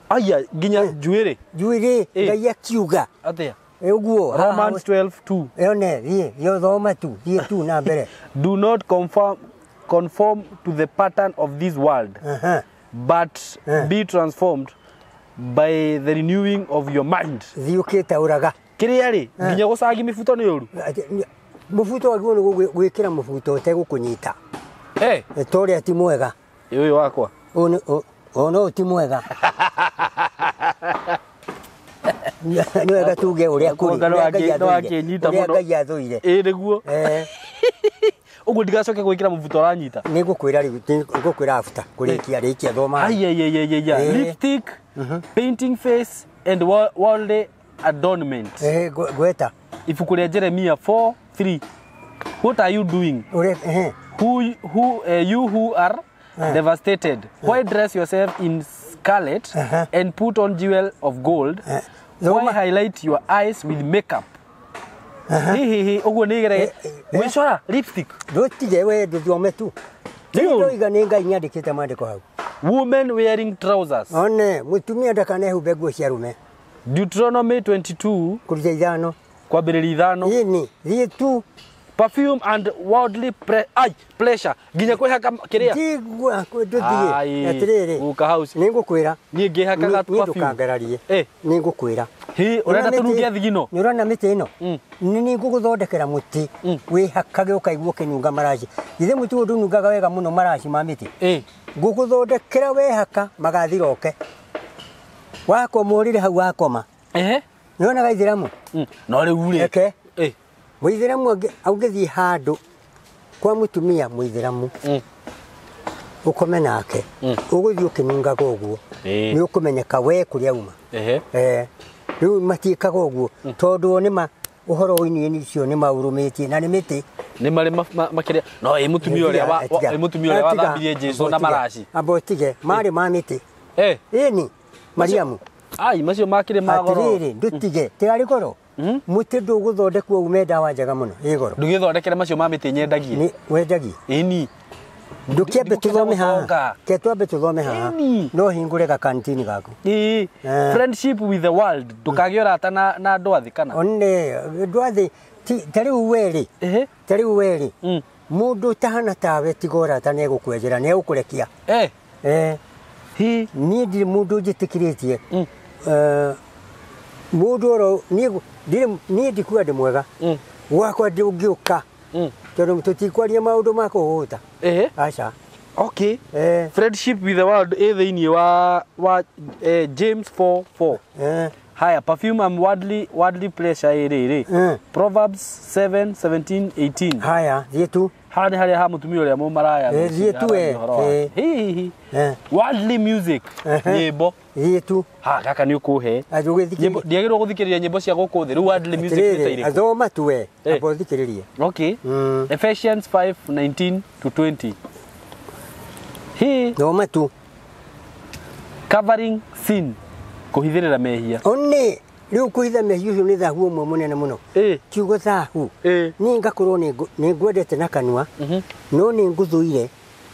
Aya ginya juire. Juire Ngai akiuga. Atia. Uguo. Romans 12:2. Ene yo thoma tu. Tu na mbere. Do not conform to the pattern of this world, but be transformed by the renewing of your mind. Thiukite uraga. Kiria ri nginya gucagi mifuto ni uru. Mufuto waguo ni gwikira mufuto utegukunyita. Tore ati mwega. Uyu wakwa. Ono ti mwega. Ni wega tuge uria kuri. Ngai athuire. Niguo. Ugu ndigacoke gwikira mufuto ranyita. Nigukwira riu ngũkwira after kurikia thoma. Lipstick, painting face and worldly adornment. Gweta. Ifuku ria Jeremia 4:3. What are you doing? You who are devastated. Why dress yourself in scarlet and put on jewel of gold? Why highlight your eyes with makeup? Uguo ni gere gwicora lipstick. Ndutige we nduthome tu. Ndoiga ni Ngai nyandikite mandiko hau. Women wearing trousers. One mutumia ndakanehumbe nguo cia rume. Deuteronomy 22 kuruja ithano kwambĩrĩria ithano. Ini thie tu. Perfume and worldly pleasure. Ginya kwihaka kiria. Tigwa nduthie. Atiriri. Uka house. Ningukwira. Nie ngihakaga perfume. Ndukangararie. Ningukwira. Urenda tunungia thigino. Ni urona miti ino. Ni nguguthondekera muti. Wihakage ukaigua kinunga maraci. Ithe muti undu nungaga wega muno maraci ma miti. Nguguthondekera wehaka magathiroke. Wakomorire hau wakoma. Ni ona gaithiramu. No riu ri. Muithiramu aungithii handu kwa mutumia muithiramu. Ukome nake. Uguthii ukinungaga uguo. Ni ukumenyeka we kuria uma. Riu matiikaga uguo tondu nima uhoro ini icio ni maurumitie na ni miti ni mari makiria no mutumia uria wa thambirie Jesu na maraci abotige mari ma miti ini Mariamu macio makire magoro atiriri ndutige tigari goro muti nduguthondekwo ume ndawa njega muno igoro ndugithondekere macio ma miti nyendagie ni wendagie ini ndukiambe tuthome haha ketwambe tuthome haha no hingure ga kantini gaku friendship with the world ndukagiora ata na ndwathi kana one ndwathi tari uweri mundu tahana tawe tigora ata ne gukwenjera ne gukurekia ni ndi mundu jitikiritie mundu ro ni ndikuwa ndi mwega wakwa ndungiuka tondu tutikwaria maundu ma kuhuta acha okay friendship with the world thiini wa James 4:4 haya perfume and worldly pleasure iri Proverbs 7:17-18 haya thietu hani hari ha mutumia uria mumaraya thietu worldly music nyimbo thietu gaka ni ukuhe nyimbo ndiagirwo guthikiriria nyimbo cia gukuthi ru worldly music itairi athoma tuwe abo thikiriria okay Ephesians 5:19-20 thoma tu covering sin kuhithirira mehia one riu kuhitha mehia ucio ni thahu umwe munene muno kiugo thahu ni ngakorwo ni ngwendete na kanua no ni nguthuire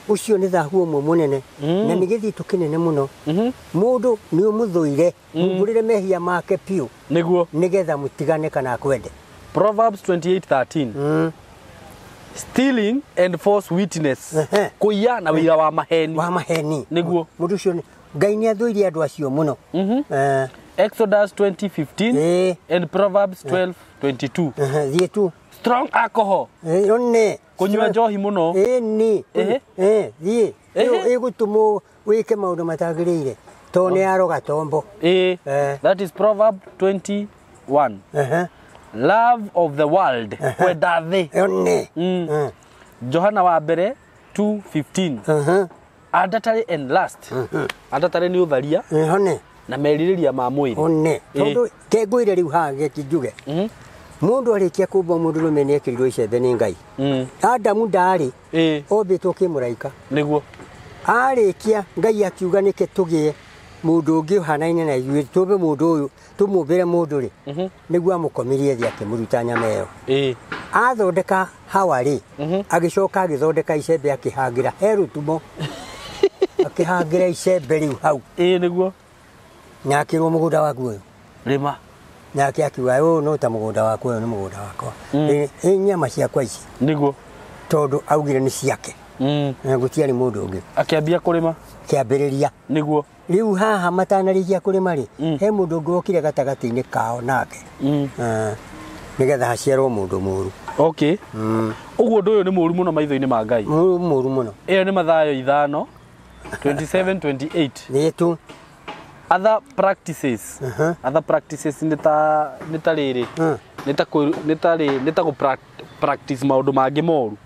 ucio ni thahu umwe munene na ni githitu kinene muno mundu ni umuthuire mugurire mehia make piu niguo nigetha mutigane kana kwende Proverbs 28:13 stealing and false witness kuiya na wira wa maheni niguo mundu ucio Ngai ni athuire andu acio muno Exodus 20:15 and Proverbs 12:22 thietu Strong alcohol. One. Kunyua njohi muno. Ni. Thie. Igutumo wike maundu matagirire. To ne aroga tombo. That is Proverb 21. Love of the world. Kwenda thi. One. Johana wa mbere 2:15. Adultery and lust. Adultery ni utharia. One. Na meririria ma mwiri. One. Tondu kengwire riu hage kijuge. Mundu arikia kumba mundu rume ni ekirirwo icembe ni Ngai. Adamu ndari. Ombitwo kimuraika. Niguo. Arikia Ngai akiuga nike tugie mundu ungi hanaine na ithuĩ tũmbe mundu uyu tumumbire mundu ri niguo amukomirie thi akimuruta nyama iyo athondeka Hawa ri agicoka agithondeka icembe akihangira herutumo akihangira icembe riu hau niguo na akirwo mugunda waku uyu rima na akiuga no ta mugunda waku uyu ni mugunda wakwa nyama ciakwa ici niguo tondu augire ni ciake na gutiari mundu ungi akiambia kurima kiambiriria niguo riu haha matanarikia kurima ri he mundu ungi okire gatagati-ini kao nake nigetha haciarwo mundu muru uguo ndu uyu ni muru muno maitho-ini ma Ngai muru muno iyo ni Mathayo 5:27-28 ni tu other practices ni ta riri ni ta go practice maundu mangi moru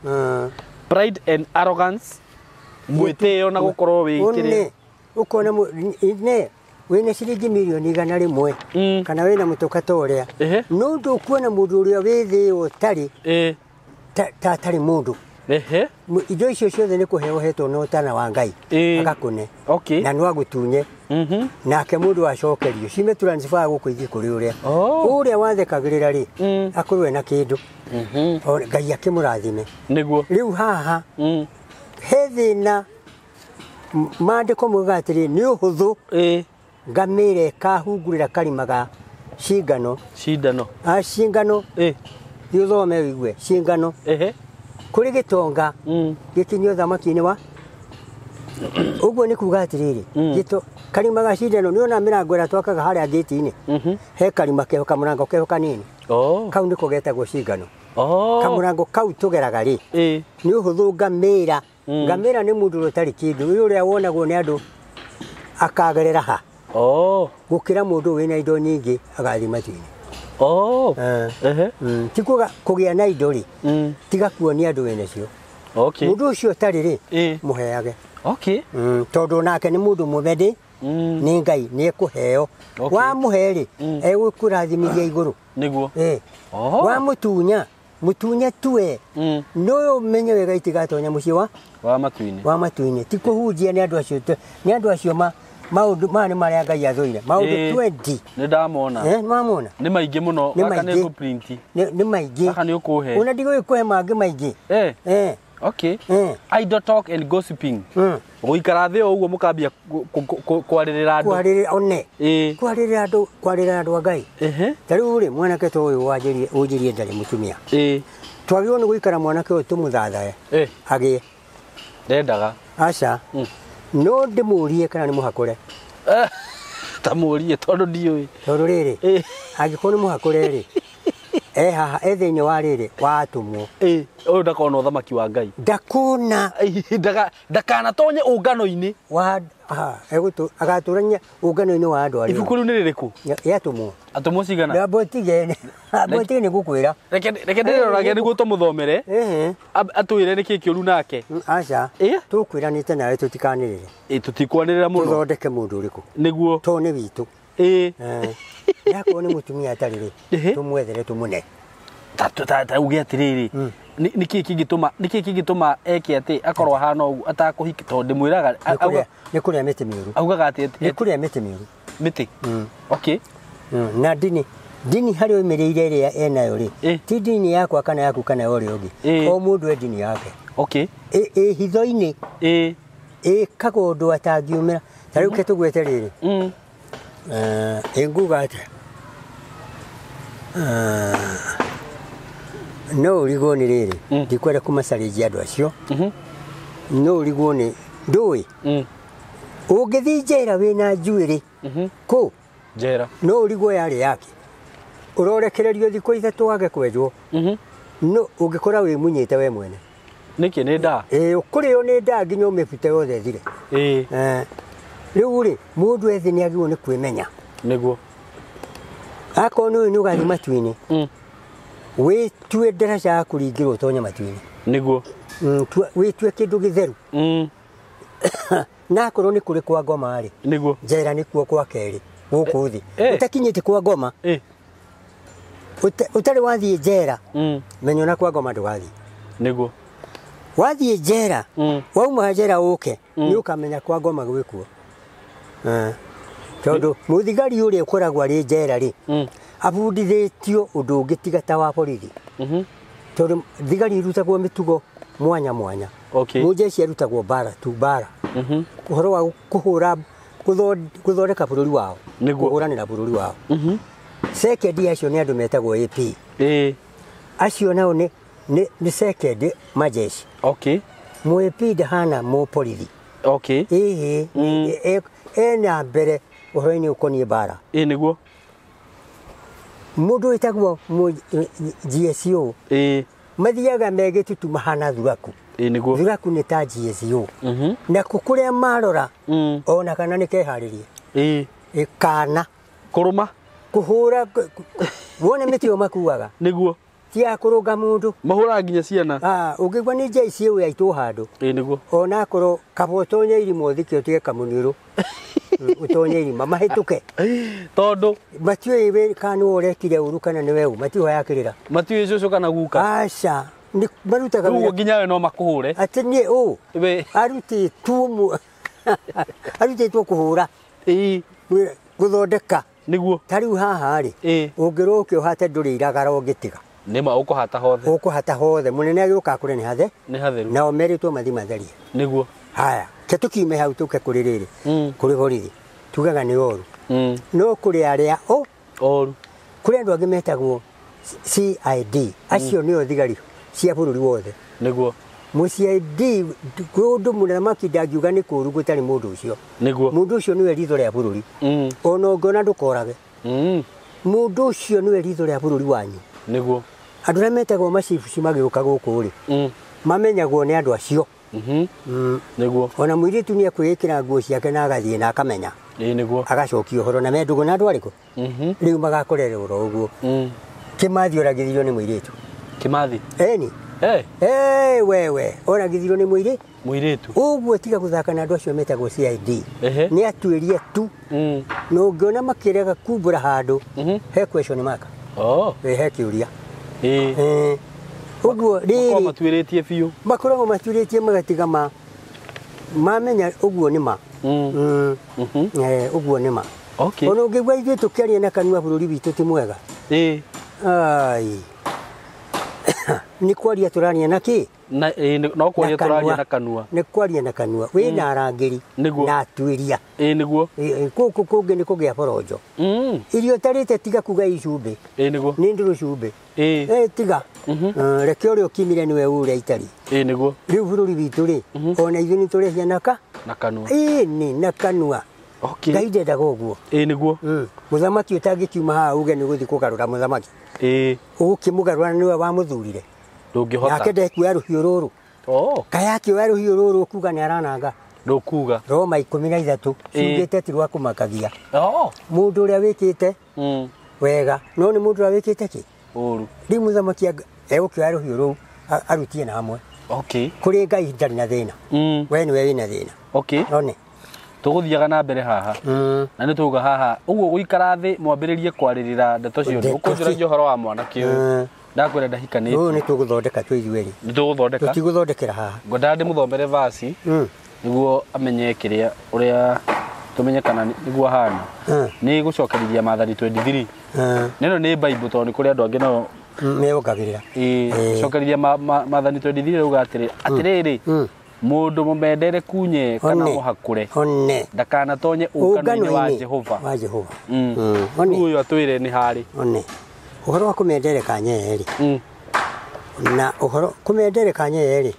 pride and arrogance mwiteo na gukorwo wikire ukona ne wina ciringi milioni 100 kana wina mutoka uria no ndukuona mundu uria withi utari tari mundu indo icio ciothe ni kuheo hetwo no tana wa Ngai agakune na no agutunye nake mundu acokerio cime transfer gukuithi kuri uria wathekagirira ri akorwe na kindu Ngai akimurathime niguo riu haha he thina mandiko mugatiri ni uhuthu ngamire kahungurira karimaga cingano cingano yuthome wigue cingano kuri gitonga gikinyo thamaki-ini wa uguo ni kuga atiriri gito karimaga cindano niona mirango ira twakaga haria gate-ini he karima keho kamurango keho kanini kau niko getagwo cingano kamurango kau tugeraga ri ni uhuthu ngamira ni mundu rutari kindu uria wonagwo ni andu akagerera ha gukira mundu wina indo nyingi agathi matu-ini tikuga kugia na indo ri tiga kuonia andu wina cio mundu ucio tari ri muheage tondu nake ni mundu muthendi ni Ngai ni ekuheo wa muheri egukurathimithia iguru niguo wa mutunya tue no menye wega itigatonya muci wa matu-ini tikuhunjia ni andu acio maundu mani maria Ngai athoire maundu 20 ni ndamona mamona ni maingi muno aka ni print ni maingi aka ni ukuhe una ndigo ikuhe mangi maingi idle talk and gossiping guikara thi uguo mukambia kwaririra andu kwarira andu Ngai tariu ri mwanake to uyu wajirie ndari mutumia twagirwo ni guikara mwanake uyu tumuthathae agie ndendaga aca no ndimurie kana ni muhakure tamurie tondu ndiui tondu riri angikorwo ni muhakure ri haha ethinyo wa riri watumwo uyu ndakona uthamaki wa Ngai ndakuna ndakana tonye ungano-ini agaturania ungano-ini wa andu aria ibuku riu ni ririku atumwo cigana ndabotige ni gukwira reke ndirorage niguo tumuthomere atwire niki kiuru nake aca tukwiranite nawe tutikanirire tutikwanirira muno tuthondeke mundu uriku niguo to ni witu yako ni mutumia atariri tumwethere tumune uge atiriri niki kingituma eke ati akorwo hana ugu atakuhiki tondu ndimwiraga ni kuria miti miuru augaga ati ni kuria miti miuru miti na dini hari oimereire iria enayo ri ti dini yakwa kana yaku kana uri ungi o mundu e dini yake hitho-ini kagundu atangiumira tariu ke tugwete riri nguga ati no urigwo ni riri ndikwenda kumacarĩria andu acio no urigwo ni ndui ungithi njera wina njuĩrĩ ku njera no urigwo yari yake urorekererio thikũ 3 wage kwenjwo no ungikora wi munyite we mwene niki ni nda ukurio ni nda nginya umebute yothe thire riu ri mundu ethi ni agirwo ni kwimenya niguo akono ni ugathi matuini witue ndaraca ya kuringirwo tonya matuini niguo witue kindu githeru na korwo ni kuri kwa ngoma ri niguo njera ni kuo kwa keri guku thi utakinyite kwa ngoma utari wathie njera menyo na kwa ngoma ndugathi niguo wathie njera wauma njera uke ni ukamenya kwa ngoma gwikuo tondu muthigari uri ukoragwo ari njera ri abundithitio undu ungitiga ta wa borithi tondu thigari irutagwo mitugo mwanya mwanya mujeci arutagwo bara tu bara uhoro wa kuhura kuthondeka bururi wao kuhuranira bururi wao second acio ni andu metagwo AP acio nao ni second majeshi mu AP ndahana mu borithi ena mbere uhoro-ini ukonie bara niguo mundu witagwo GSO mathiaga megitutu mahana thuraku niguo thuraku ni ta GSO na kukuria marora ona kana ni keharirie kana kuruma kuhura wone mitio makuaga niguo tia kurunga mundu mahura nginya ciana ungigwa ni JCO yaitu handu niguo ona korwo kabotonya irimo thikio tie kamuniru utonya irima mahituke tondu matiwe iwe kanu orekire uru kana ni wewe matiwe yakirira matiwe cucu kana guka aca ni marutaga ruo nginya we no makuhure ati ni aruti tumu aruti tu kuhura guthondeka niguo tariu haha ri ungiroke uhate nduri iragara ungitiga nima ukuhata hothe munene agiuka kure ni hatheru na omeritwo mathi matherie niguo haya ketukime hau tuke kuri riri kuri borithi tugaga ni oru no kuri aria oru kuri andu angi metagwo CID acio ni othigari cia bururi wothe niguo mu CID kundu munamaki ndagiuga ni kuru gutari mundu ucio niguo mundu ucio ni ritho ria bururi ona ngona ndukorage mundu ucio ni ritho ria bururi wanyu niguo andu aria metagwo macibu cimagiuka guku ri mamenyagwo ni andu acio niguo ona mwiritu ni akwikira nguo ciake na agathie na akamenya niguo agacokio horo na mendugo na andu ariku riu magakorerwo uguo Kimathi oragithirio ni mwiritu Kimathi eni wewe oragithirio ni mwiritu uguo tiga guthaka na andu acio metagwo CID ni atuirie tu no ungiona makirega kumbura handu he question mark he kiuria uguo riri matuiritie biu makoragwo matuiritie magatiga mamenya uguo ni ma uguo ni ma ona ungigwa ithuĩ tukiaria na kanua bururi witu ti mwega ai ni kwaria turaria na ki no kwaria turaria na kanua ni kwaria na kanua wina arangiri na atuiria niguo kuku kungi ni kugia porojo irio tarite tiga kuga icumbi niguo ni nduru cumbi tiga reke uri ukimire niwe ure itari niguo riu bururi witu ri ona ithuĩ ni turehia na kanua ni na kanua gaide dagoguo niguo muthamaki utangikiuma haha uge ni guthi kugarura muthamaki ukimugarura niwe wa muthurire ndungihota yake ndekuya ruhiũ ruru kayake wa ruhiũ ruru kuga ni arananga ndukuga Roma 13 ciugite ti rwa kumakagia mundu uria wikite wega no ni mundu uria wikite ki uru ri muthamaki egukioya ruhiũ ruru arutie na hamwe kuri ngai ndari na thina we ni we wina thina none tuguthiaga na mbere haha na ni tuga haha uguo guikara thi mwambiririe kwaririra ndeto cio ukunjura johoro wa mwana kiu ndakwira ndahikanite ni tuguthondeka twi ithueri ni tuguthondeka tutiguthondekera haha ngwenda ndi muthomere vasi niguo amenye kiria uria tumenye kana niguo hana ni gucokerithia Mathani 23 nino ni Bible toni kuri andu angi no megukagirira gucokerithia Mathani 23 uga atiriri mundu mumendere kunye kana muhakure ndakana tonye ukanu-ini wa Jehova uyu atwire ni hari uhoro wa kumendere kanyeri na uhoro kumendere kanyeri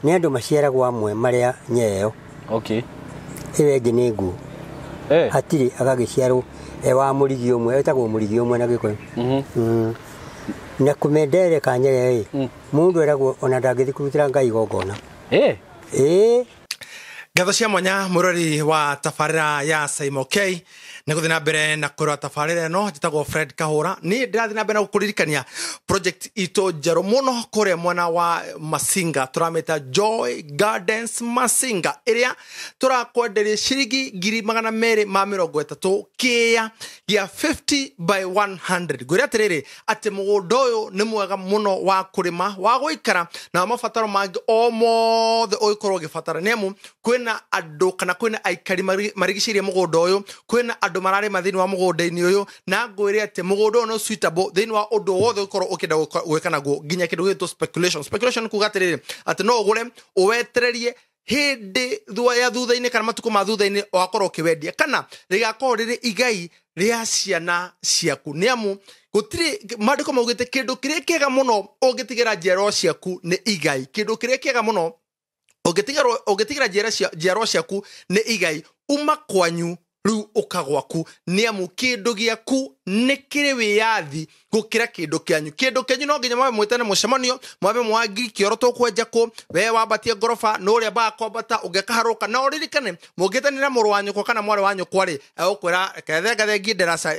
ni andu maciaragwo amwe maria nyeo iwe ngi ni ngu hatiri agagiciarwo wa murigi umwe etagwo murigi umwe na gikuyu na kumendere kanye mundu eragwo ona ndangithikirutira ngai gogona Gatho cia mwanya murori wa tafarira ya Simon K niguthi na mbere na kurwa tafarira no jitagwo Fred Kahura ni ndirathi na mbere na gukuririkania project ito jero muno kore mwana wa Masinga turameta Joy Gardens Masinga iria turakwenderia ciringi 230 kia 50 by 100 gwira atiriri ati mugundo uyu ni mwega muno wa kurima wa guikara na mabataro mangi o mothe uikorwo gibatara nemu kwina andu kana kwina aikari marigicirie mugundo uyu kwina andu marare mathini wa mugundaini uyu na ngwire ati mugundo no suitable thini wa undu wothe ukorwo ukenda gwika naguo ginya kindu gito speculation kuga atiriri ati no ugure uwetererie hindi ya thutha-ini kana matuko ma thutha-ini wakorwo kiwendia kana rigakorwo riri igai ria ciana ciaku niamu gutiri mandiko maugite kindu kiria kiega muno ungitigira njero ciaku ni igai kindu kiria kiega muno ungitigira njero ciaku ni igai uma kwanyu riu ukagwaku niamu kindu giaku nikiri wiyathi gukira kindu kyanyu no nginya mwabe mwitane mucemanio mwabe mwagi kioro to kwenja ku we wabatie ngorofa no ria ba kwambata ugekaharuka na uririkane mugitanira muru wanyu ko kana mwari wanyu kwari ukwira kethe ngi nderasa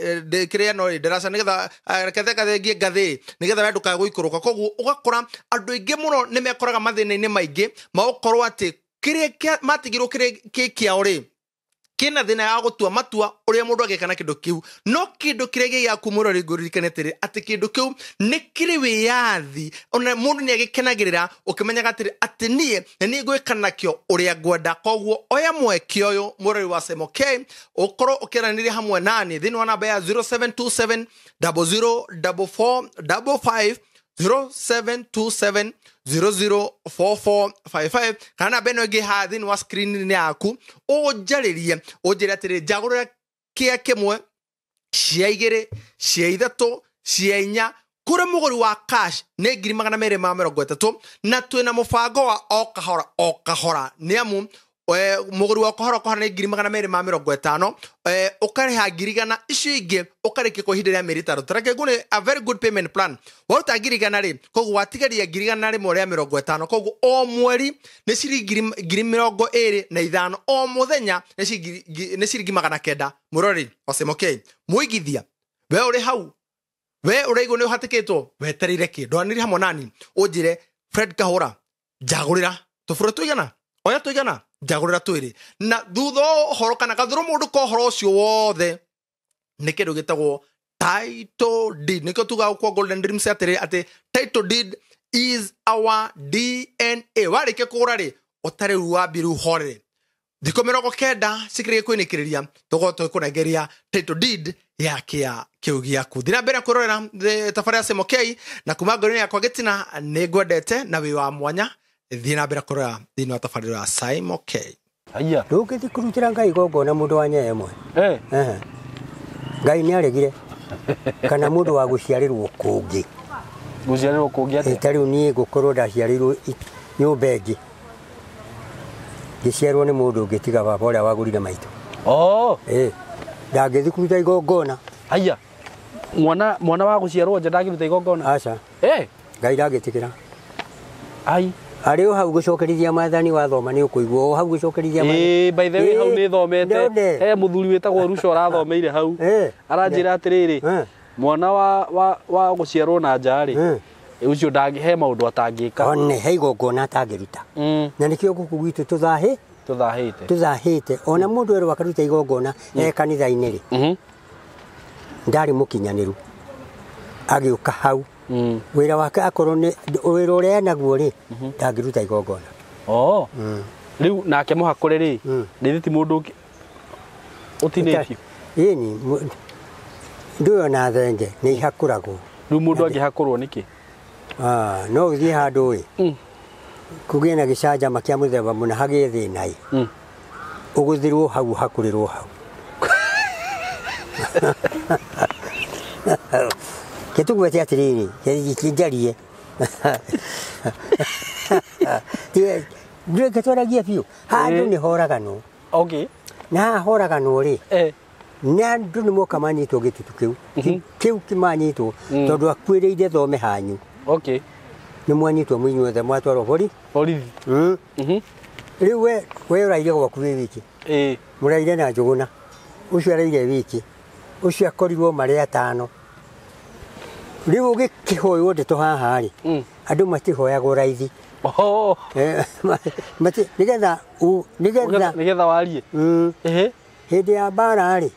kiria no nderasa nigetha kethe ngi ngathi nigetha wendu ka guikuruka koguo ugakora andu ingi muno nimekoraga mathina-ini maingi maukorwo ati kiria matigirwo kiria uri kina thina ya gutua matua uria mundu agekana kindu kiu no kindu kiria giaku murori nguririkanetire ati kindu kiu nikiri wiyathi ona mundu ni agikenagirira ukimenyaga atiri ati nie ni gwikana kio uria ngwenda koguo oya mweke uyu murori wa Simon K ukoro ukiranire hamwe nani thini wa namba ya 0727 004455 0727 004455 kana beno ge hathini wa screen ni yaku ujaririe atiri jagurira kia kimwe cia igiri cia ithatu cia inya kure muguri wa cash ne 230 na twina mubango wa o kahora niamu muguri wa kohora ne 250 ukariha girigana icio ingi ukareke ko hindira meritaro tarake gune a very good payment plan wauta girigana ri kogu watigaria girigana ri more ya 50 kogu o mweri ne ciringi 25 o muthenya ne ciringi 900 murori Simon K muigithia we uri hau we uraigo ne uhatikitwo weterire ki ndwaniri hamwe nani unjire Fred Kahura jagurira tufuro tuigana oya tuigana jagurira twiri na thutho horo kana kathuru mundu ko horo cio wothe ni kindu gitagwo title deed niko tuga kwa Golden Dreams ati title deed is our DNA warike kugura ri utare ruwabiru hore thiko 90 sikire kwinikiria tugoto kunegeria title deed yake ya kiugia kuthira mbere kurora tafarira Simon K na kuma ngoroni yakwa gitina ni ngwendete na wi wa mwanya thina mbere kurora thina wa tafarira Simon K aya ndukithi kurutira ngai gogona mundu wa nyaye mwe ngai ni aregire kana mundu wa guciarirwo kungi ati tari ni gukorwo ndaciarirwo nyumba ingi giciarwo ni mundu ngitiga baba uria wagurire maitu ndagithi kuruta igogona aya mwana wa guciarwo nje ndagiruta igogona aca ngai ndagitikira ai ari hau gucokerithia mathani wathoma ni ukuigwo hau gucokerithia mathani by the way hau ni thomete muthuri wetagwo Rusho arathomeire hau aranjira atiriri mwana wa guciarwo na njari ucio ndangihe maundu atangika one heigogona atangiruta na nikio guku gwitu tuthahite ona mundu ero wakaruta igogona kanitha-ini ri ndari mukinyaniru agiuka hau wira wake akorwo ni wira uria naguo ri ndangiruta igogona riu nake muhakure ri ndithiti mundu utinetio ini nduyo na thenge ni ihakuragwo riu mundu angihakurwo niki no githie handu ri kugie na gicanjama kia muthemba muna hagi thina uguthirwo hau hakurirwo hau ketugwete atiriri kinjarie ndiye ketwaragia biu handu ni horagano okay na horagano ri nä andå nä moka manyitwo gä tutu kä u kä manyitwo tondå akuä rä ire thome hanyu Okay. nä mwanyitwo må inyuothe mwatwarwo borithi rä u we å raire gwaku wä wiki må raire na njå gå na å cio araire wiki å cio akorirwo marä atano rä u å gä kä hoywo ndeto haha rä andå matihoyagwo raithi nä getha warie hä ndä ya mbara rä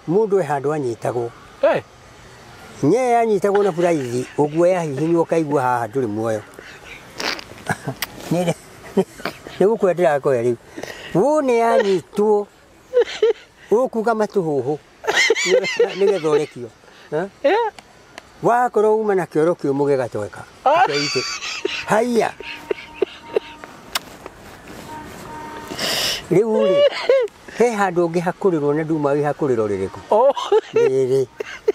må ndå e handå anyitagwo nye anyitagwo na buraithi å guo yahihinywo kaigua haha ndå rä muoyo nä gå kwendä rakoya rä u wo nä yanyitwo å kuga matå hå hå nä getha å rekio wakorwo uma na kä oro kä å må gä gatweka haiya rä u rä he handå å ngä hakå rä rwo na nduma wä hakå rä ro rä rä kå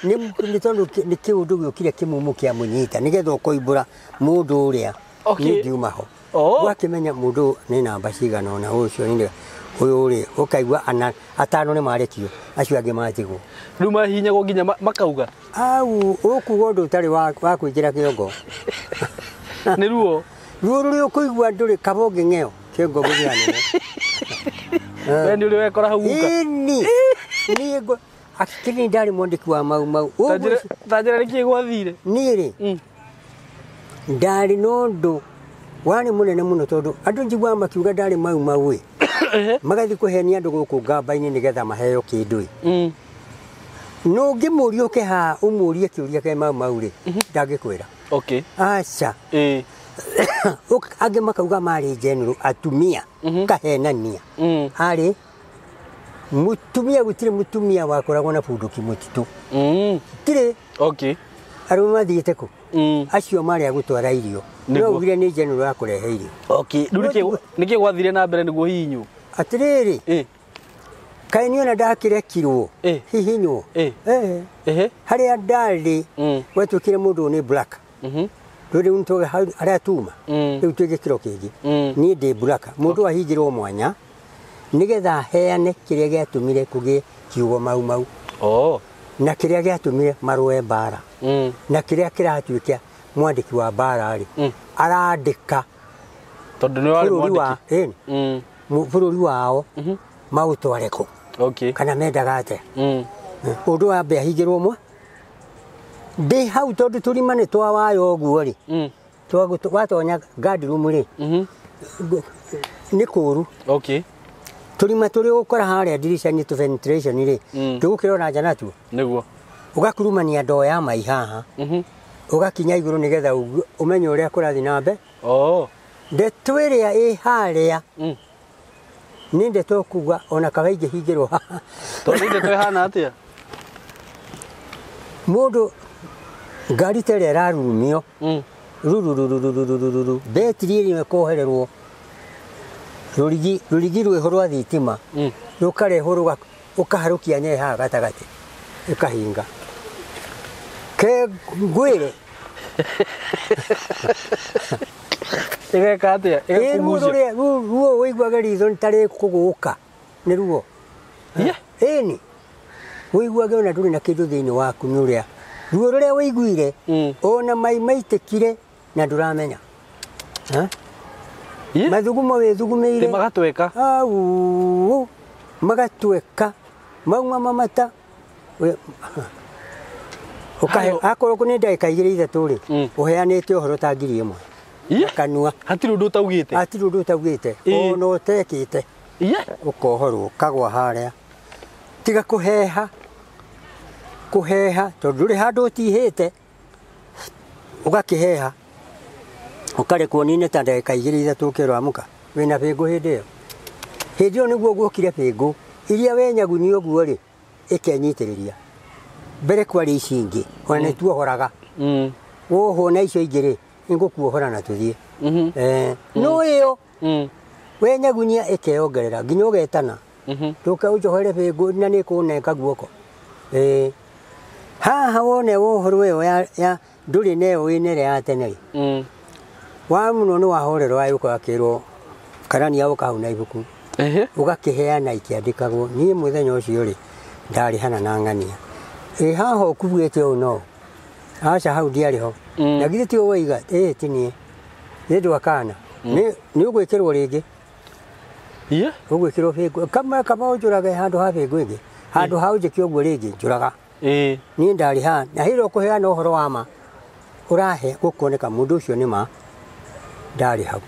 nä tondå nä kä å ndå gä å kire kä mumu kä a må nyita nä getha å koimbå ra må ndå å rä a nä ngiuma ho gwakä menya må ndå nä namba cigana ona å cio å yå rä å kaigua atano nä marekio acio angä matigwo rä u mahihinyagwo nginya makauga au å kuga å ndå å tarä wa kwä njä ra kä ongo nä ruo ruo rå rä å kå igua ndå rä kaba å ngä ng'eo kä ongo gå gä anene we nä å rä wekora hau ni akä nä ndarä mwandä ki wa mau mau tanjä ra nä kä gwathire niä rä ndarä no ndå warä må nene må no tondå andå njiguaga makiuga ndarä mau mau ä magathiä kå henia andå gå kå ngamba-inä nä getha maheo kä ndå ä no ngä må ria å ke haha å må rie kä å ria ke mau mau rä ndangä kwä ra aca angä makauga marä general atumia kahenania harä må tumia gå tirä må tumia wakoragwo na bundå ki må titå tirä arå mathiä te kå acio marä a gå twara irio no ugire nä general ya kå rehe irio rä nä kä gwathire na mbere nä guo hihinywo atä rä rä kaä nä ona ndakä rekirwo hihinywo harä a ndarä gwatuä kä re må ndå nä rä u nä harä a tuma rä u twä gä kä ro kä ngä niä ndä buraka må ndå ahingä rwo mwanya nä getha heane kä rä a gä atå mire kå gä kiugo mau mau na kä rä a gä atå mire marå mbara na kä rä a kä ratuä ka mwandä ki wa mbara rä arandä ka bå rå ri wao maå tware kå kana mendaga atä å ndå wambe ahingä rwo mwe ndä hau tondå tå rima nä twawaya å guo rä watonya gadroom rä nä kå ru tå rima tå rä å kora harä a ndirica-inä tå ventilation rä ndå gå kä rona nja natuo å gakurumania ndoo ya mai haha å gakinya igå rå nä getha å menye å rä a kå rathiä na mbe ndeto ä rä a ä harä a nä ndeto kuga ona kaba ingä hingä rwo haha må ndå ngari ta ä rä a ärarurumio rururururururu betiri ä rä kohererwo rå rigi rwä ho rwa thitima rå karehwo å kaharå kia nye haha gatagatä ä kahinga ke ngwä re igeka atia igakumucia ruo wiguaga ritho ntarä kå gå ka nä ruo ni wiguage ona ndå rä na kä ndå thä inä waku nä å rä a ruo rå rä a wiguire ona mai maitä kire na ndå ramenya mathugumo wä thugumä ire magatweka magatweka mauma mamata akorwo kå nä ndagä ka igä rä ithatå rä å heanä te å horo ta ngiri ä mwe kanua hatirä å ndå utaugä te hatirä å ndå utaugä te ona å tekä te å kohorwo kagwa harä a tiga kå heha tondå ndå rä handå å tihä te å gakä heha å karekwo nine ta ndagä ka igä rä ithatå kä rwamå ka wä na bä ngå hä ndä ä yo hä ndä ä yo nä guo guokire bä ngå iria wenyagunia å guo rä ä kenyitä rä ria mbere kwarä ici ingä ona nä tuohoraga wohwo na icio ingä rä nä ngå kuohora na tå thiä no ä yo wenyagunia ä keyongerera nginya å getana ndå ke å njohere bä ngå na nä kå neka guoko haha wone wohorwo ä yo ya ndå rä neyo wä nere ya tene rä wa må no nä wahorerwo ayå ka kä rwo karania å kahau na ibuku å gakä heana ikä andä kagwo niä må thenya å cio rä ndari hana na ngania haho kubuete o no acha hau diari ho na githĩ ti waiga tinie nĩndũ akana nĩ ũgwĩkĩrwo rĩngĩ ũgwĩkĩrwo bĩngũ kama ũnjũraga handũ ha bĩngũ ĩngĩ handũ ha ũnjĩke ũguo rĩngĩ njũraga niĩ ndarĩ haha na hĩndĩ ũkũheana ũhoro wa ma ũrahe gũkuoneka mũndũ ũcio nĩ ma ndarĩ hau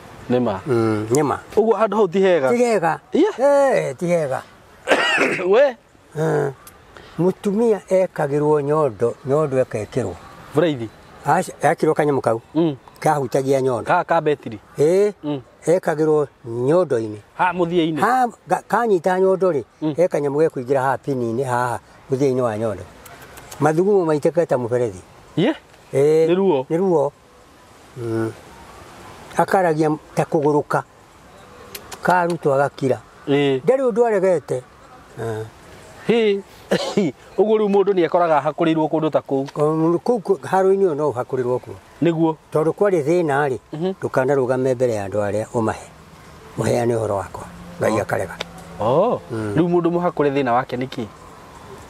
nĩ ma ũguo handũ hau ti hega ti hega we mutumia ekagĩrwo nyondo ekekĩrwo buraithi ekĩrwo kanyamũ kau kahutagia nyondo ka betiri ekagĩrwo nyondo-inĩ mũthia-inĩ kanyita nyondo rĩ ekanyamũ gekũingĩra haha pini-inĩ haha mũthia-inĩ wa nyondo mathugumo maitĩka ta mũberethi nĩ ruo akaragia ta kũgũrũka karutwo agakira ndarĩ ũndũ aregete ũguo rĩu mũndũ nĩ ekoraga hakũrĩirwo kũndũ ta kũu kũu haro-inĩ ũyũ no ũhakũrĩrwo kuo nĩguo tondũ kwarĩ thĩna rĩ ndũkanarũgame mbere ya andũ arĩa ũmahe mũheane ũhoro wakwa ngai akarega rĩu mũndũ mũhakũre thĩna wake nĩkĩ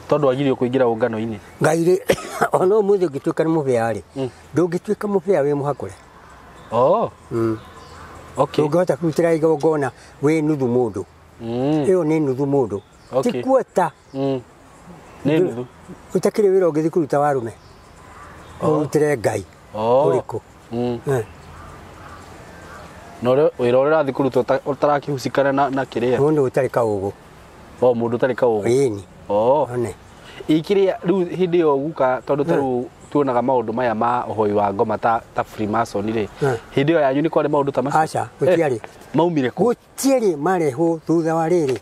tondũ agirio kũingĩra ũngano-inĩ ngai rĩ ona ũmũthĩ ũngĩtuĩka nĩ mũbĩa rĩ ndũngĩtuĩka mũbĩa wĩ mũhakũre ndũngĩhota kũrutĩra igongona wĩ nuthu mũndũ ĩyo nĩ nuthu mũndũ ti kuota utakire wira ũngĩthi kũruta warume ũrutĩre ngai ũrĩkũ no wĩra ũrĩa ũrathiĩ kũruta ũtarakĩhucikana na kĩrĩa mũndũ ũtarĩ kaũgũ mũndũ ũtarĩ kaũgũ ĩni ikĩrĩa rĩu hĩndĩ ĩyo guka tondũ ta rĩu tuonaga maũndũ maya ma ũhoi wa ngoma ta Freemason rĩ hĩndĩ ĩyo yanyu nĩ kwarĩ maũndũ ta macio aca gũtiarĩ maumire gũtiarĩ marehwo thutha wa rĩrĩ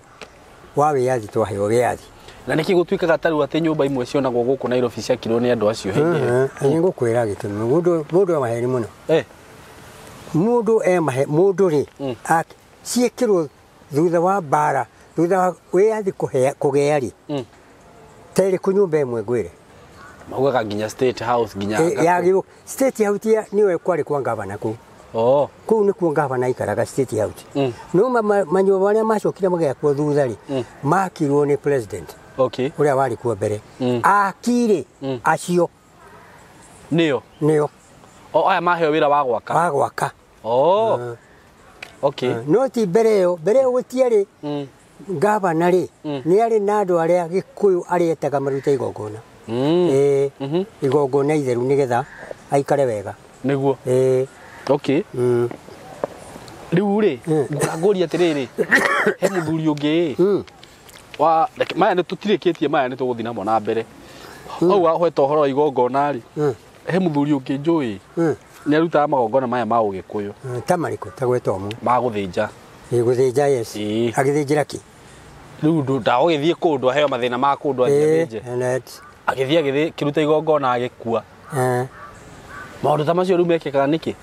wa wĩyathi twaheo wĩyathi na nĩkĩ gũtuĩkaga ta rĩu atĩ nyũmba imwe cionagwo gũkũ Nairobi ciakirwo nĩ andũ acio hĩndĩ ĩyo nĩ ngũkwĩra gĩtũmi mũndũ amaheni mũno mũndũ rĩ ciĩkĩrwo thutha wa mbara thutha wa wĩyathi kũgĩa rĩ terĩ kũ nyũmba ĩmwe ngwĩre maugaga nginya State House nginya yagĩrwo State House nĩwe kwarĩ kwa ngavana kũu kũu nĩkuo ngavana aikaraga State House no manyũmba marĩa macokire magĩakwo thutha rĩ makirwo nĩ president ũrĩa warĩ kuo mbere akire acio nĩo aya maheo wĩra wa gwaka no ti mbere ĩyo gũtiarĩ ngavana rĩ nĩ arĩ na andũ arĩa gĩkũyũ arĩetaga marute igongona igongona itheru nĩgetha aikare wega nĩguo rĩu rĩ ngũria atĩrĩrĩ he mũthuri ũngĩ maya nĩ tũtirĩkĩtie maya nĩ tũgũthiĩ namo na mbere hau ahweta ũhoro wa igongona rĩ he mũthuri ũngĩ njũĩ nĩ arutaga magongona maya ma ũgĩkũyũ ta marĩkũ ta gweta ũmwe ma gũthĩnja gũthĩnja yes agĩthĩnjĩra kĩ rĩu ndagũgĩthiĩ kũndũ aheo mathĩna ma kũndũ agĩthiĩ kĩruta igongona agĩkua maũndũ ta macio rĩu mekĩkaga nĩkĩ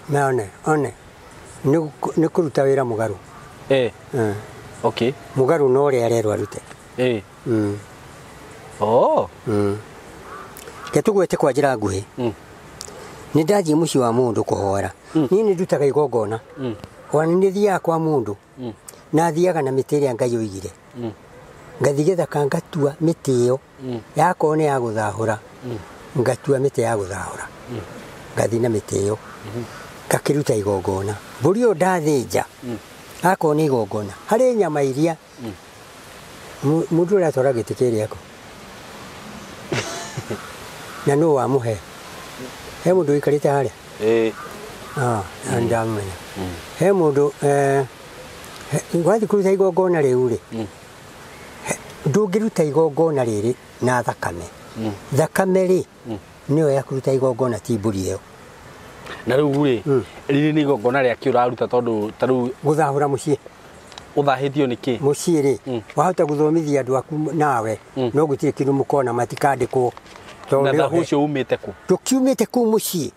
one nĩ kũruta wĩra mũgarũ mũgarũ no ũrĩa arerwo arute ke tũgwete kwa njĩra nguhĩ nĩ ndathiĩ mũciĩ wa mũndũ kũhoera niĩ nĩ ndutaga igongona ona nĩ thiaga kwa mũndũ na thiaga na mĩtĩ ĩrĩa Ngai oigire ngathi gĩthaka ngatua mĩtĩ ĩyo yakorwo nĩ ya gũthahũra ngatua mĩtĩ ya gũthahũra ngathi na mĩtĩ ĩyo ngakĩruta igongona mbũri ĩyo ndathĩnja akorwo nĩ igongona harĩ nyama iria mũndũ ũrĩa atwara gĩtĩ kĩrĩako na nũ wamũhe he mũndũ ũikarĩte harĩa ndamenya he mũndũ wathiĩ kũruta igongona rĩu rĩ ndũngĩruta igongona rĩrĩ na thakame thakame rĩ nĩyo ya kũruta igongona ti mbũri ĩyo na rĩu rĩ rĩrĩ nĩ igongona rĩakĩ ũraruta tondũ ta rĩu gũthahũra mũciĩ ũthahĩtio nĩkĩ mũciĩ rĩ wahota gũthomithia andũ aku nawe no gũtirĩ kĩndũ mũkona matikandĩkwo na thahu ũcio umĩte kũ ndũkiumĩte kũu mũciĩ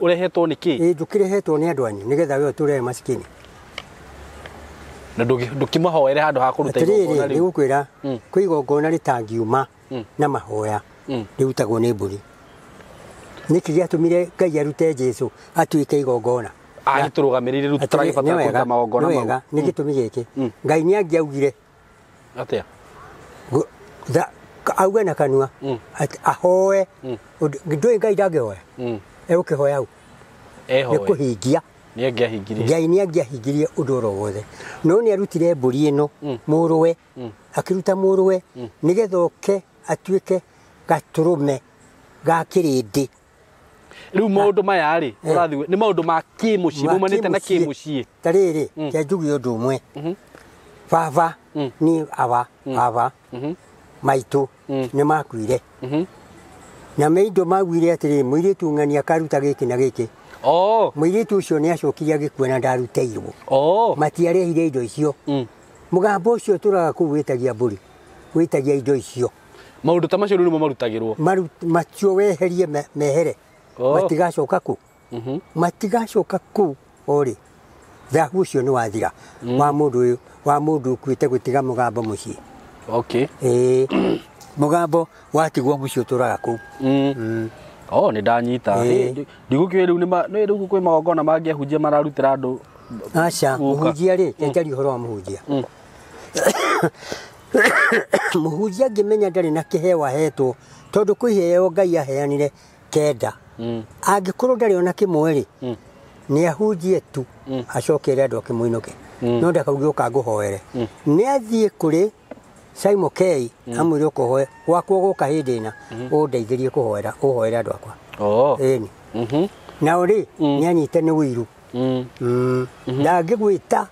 ũrehetwo nĩkĩ ndũkĩrehetwo nĩ andũ anyu nĩgetha we ũtũrehe masikini na ndũkĩmahoere handũ ha kũruta igongona rĩu nĩgũkwĩra kwĩ igongona rĩtangiuma na mahoya rĩrutagwo nĩ mbũri nĩkĩ gĩatũmire Ngai arute Jesũ atuĩke igongona agĩtũrũgamĩrĩire rĩu tũtaragĩbatara kũruta magongona mau nĩ gĩtũmi gĩkĩ Ngai nĩ angĩaugire atĩa auga na kanua ahoe ndoi ngai ndangĩhoya egũkĩhoya hau nĩ kũhingia Ngai nĩ angĩahingirie ũndũ oro wothe no nĩ arutire mbũri ĩno mũrũwe akĩruta mũrũwe nĩgetha oke atuĩke gatũrũme ga kĩrĩndĩ rĩu maũndũ maya rĩ ũrathiĩ nĩ maũndũ ma kĩmũciĩ maumanĩte na kĩmũciĩ ta rĩrĩ kĩa njugi ũndũ ũmwe baba ni aba maitũ nĩ makuire na meindo maguire atĩrĩ mũirĩtu ng'ania akaruta gĩkĩ na gĩkĩ mũirĩtu ũcio nĩ acokire agĩkua na ndaruteirwo matiarehire indo icio mũgambo ũcio tũraga kũu wĩtagia mbũri wĩtagia indo icio maũndũ ta macio rĩu nĩmo marutagĩrwo macio weherie mehere matigacoka kũ matigacoka kũ orĩ thahu ũcio nĩ wathira wa mũndũ ũkuĩte gũtiga mũgambo mũciĩ mũgambo watigwo mũciĩ ũtũraga kũu nĩ ndanyita ndigũkĩũĩ rĩu kwĩ magongona mangĩahunjia mararutĩra andũ aca mũhunjia rĩ kenjari ũhoro wa mũhunjia mũhunjia angĩmenya ndarĩ na kĩheo ahetwo tondũ kwĩ iheo Ngai aheanire kenda angĩkorwo ndarĩ ona kĩmwe rĩ nĩ ahunjie tu acokere andũ akĩmũinũke no ndakauge ũka ngũhoere nĩ athiĩ kũrĩ Simon K amwĩre ũkũhoe gwakwo gũka hĩndĩ ĩna ũndeithĩrie ũhoere andũ akwa ĩni nao rĩ nĩ anyite nĩ wĩiru ndangĩgwĩta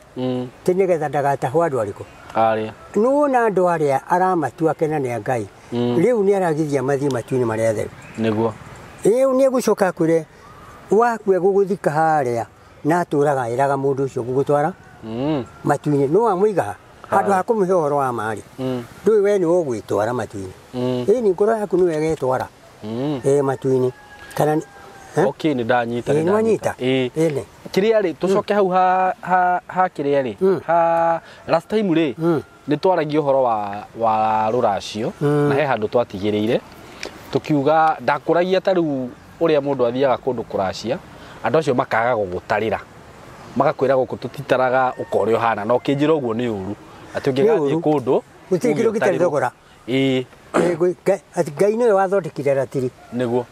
tĩ nĩgetha ndagatahwo andũ arĩkũ nũna andũ arĩa aramatua kena nĩ Ngai rĩu nĩ aragithia mathiĩ matu-inĩ marĩa theru nĩguo rĩu nĩ egũcoka kwĩre wakue gũgũthika harĩa na atũraga eraga mũndũ ũcio gũgũtwara matu-inĩ no amũigaha handũ ha kũmũhe ũhoro wa marĩ ndũĩ we nĩ ũgwĩtwara matu-inĩ ĩni ngoro yaku nĩ wega ĩtwara matu-inĩ kana nĩ ndanyita kĩrĩa rĩ tũcoke hau ha kĩrĩa rĩ ha last time rĩ nĩ twaragia ũhoro wa rũracio na he handũ twatigĩrĩire tukiuga ndakũragia ta rĩu ũrĩa mũndũ athiaga kũndũ kũracia andũ acio makaga gũgũtarĩra magakwĩra gũkũ tũtitaraga ũkorĩa ũhana no kĩnjĩra ũguo nĩ ũru atĩ ũngĩgathiĩ kũndũ gũtigĩrwo gĩtarĩ thogora Ngai nĩwe wathondekire ratiri nĩguo